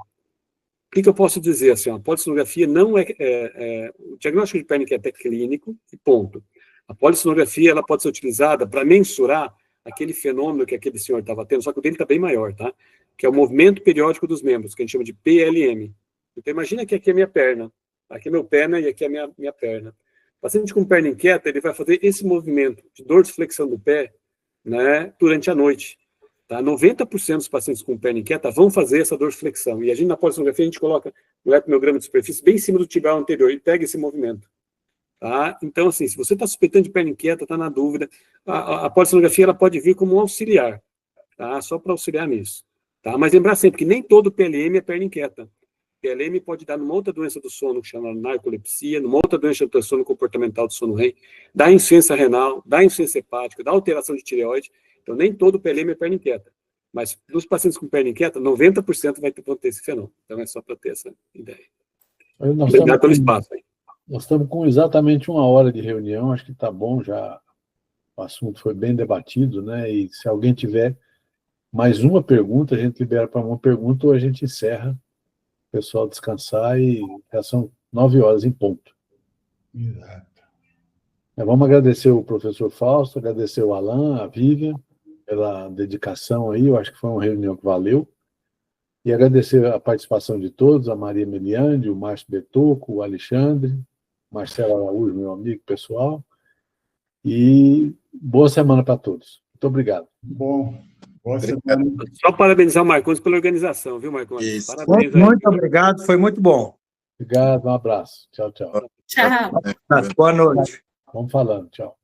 O que eu posso dizer? Assim, a polissonografia não o diagnóstico de perna inquieta é clínico, e ponto. A polissonografia ela pode ser utilizada para mensurar aquele fenômeno que aquele senhor estava tendo, só que o dele está bem maior, tá? Que é o movimento periódico dos membros, que a gente chama de PLM. Então, imagina que aqui é minha perna, aqui é meu pé, né, e aqui é minha perna. O paciente com perna inquieta, ele vai fazer esse movimento de dorsiflexão do pé, né, durante a noite. Tá? 90% dos pacientes com perna inquieta vão fazer essa dorsiflexão. E a gente, na polissonografia, a gente coloca o eletromiograma de superfície bem em cima do tibial anterior e pega esse movimento. Tá? Então, assim, se você está suspeitando de perna inquieta, está na dúvida, a polissonografia ela pode vir como um auxiliar, tá? Só para auxiliar nisso. Tá? Mas lembrar sempre que nem todo PLM é perna inquieta. PLM pode dar numa outra doença do sono, que chama narcolepsia, numa outra doença do sono comportamental do sono REM, dá insuficiência renal, dá insuficiência hepática, dá alteração de tireoide. Então, nem todo PLM é perna inquieta. Mas dos pacientes com perna inquieta, 90% vão ter esse fenômeno. Então, é só para ter essa ideia. Obrigado pelo espaço aí. Nós estamos com exatamente 1 hora de reunião, acho que está bom já, o assunto foi bem debatido, né? E se alguém tiver mais uma pergunta, a gente libera para uma pergunta ou a gente encerra, o pessoal descansar e já são 9 horas em ponto. Exato. Vamos agradecer o professor Fausto, agradecer o Alan, a Vivian, pela dedicação aí, eu acho que foi uma reunião que valeu. E agradecer a participação de todos, a Maria Meliande, o Márcio Bertocco, o Alexandre, Marcelo Araújo, meu amigo pessoal. E boa semana para todos. Muito obrigado. Bom, boa semana. Só parabenizar o Marcondes pela organização, viu, Marcondes? Isso. Parabéns aí. Muito obrigado, foi muito bom. Obrigado, um abraço. Tchau, tchau. Tchau. Boa noite. Vamos falando, tchau.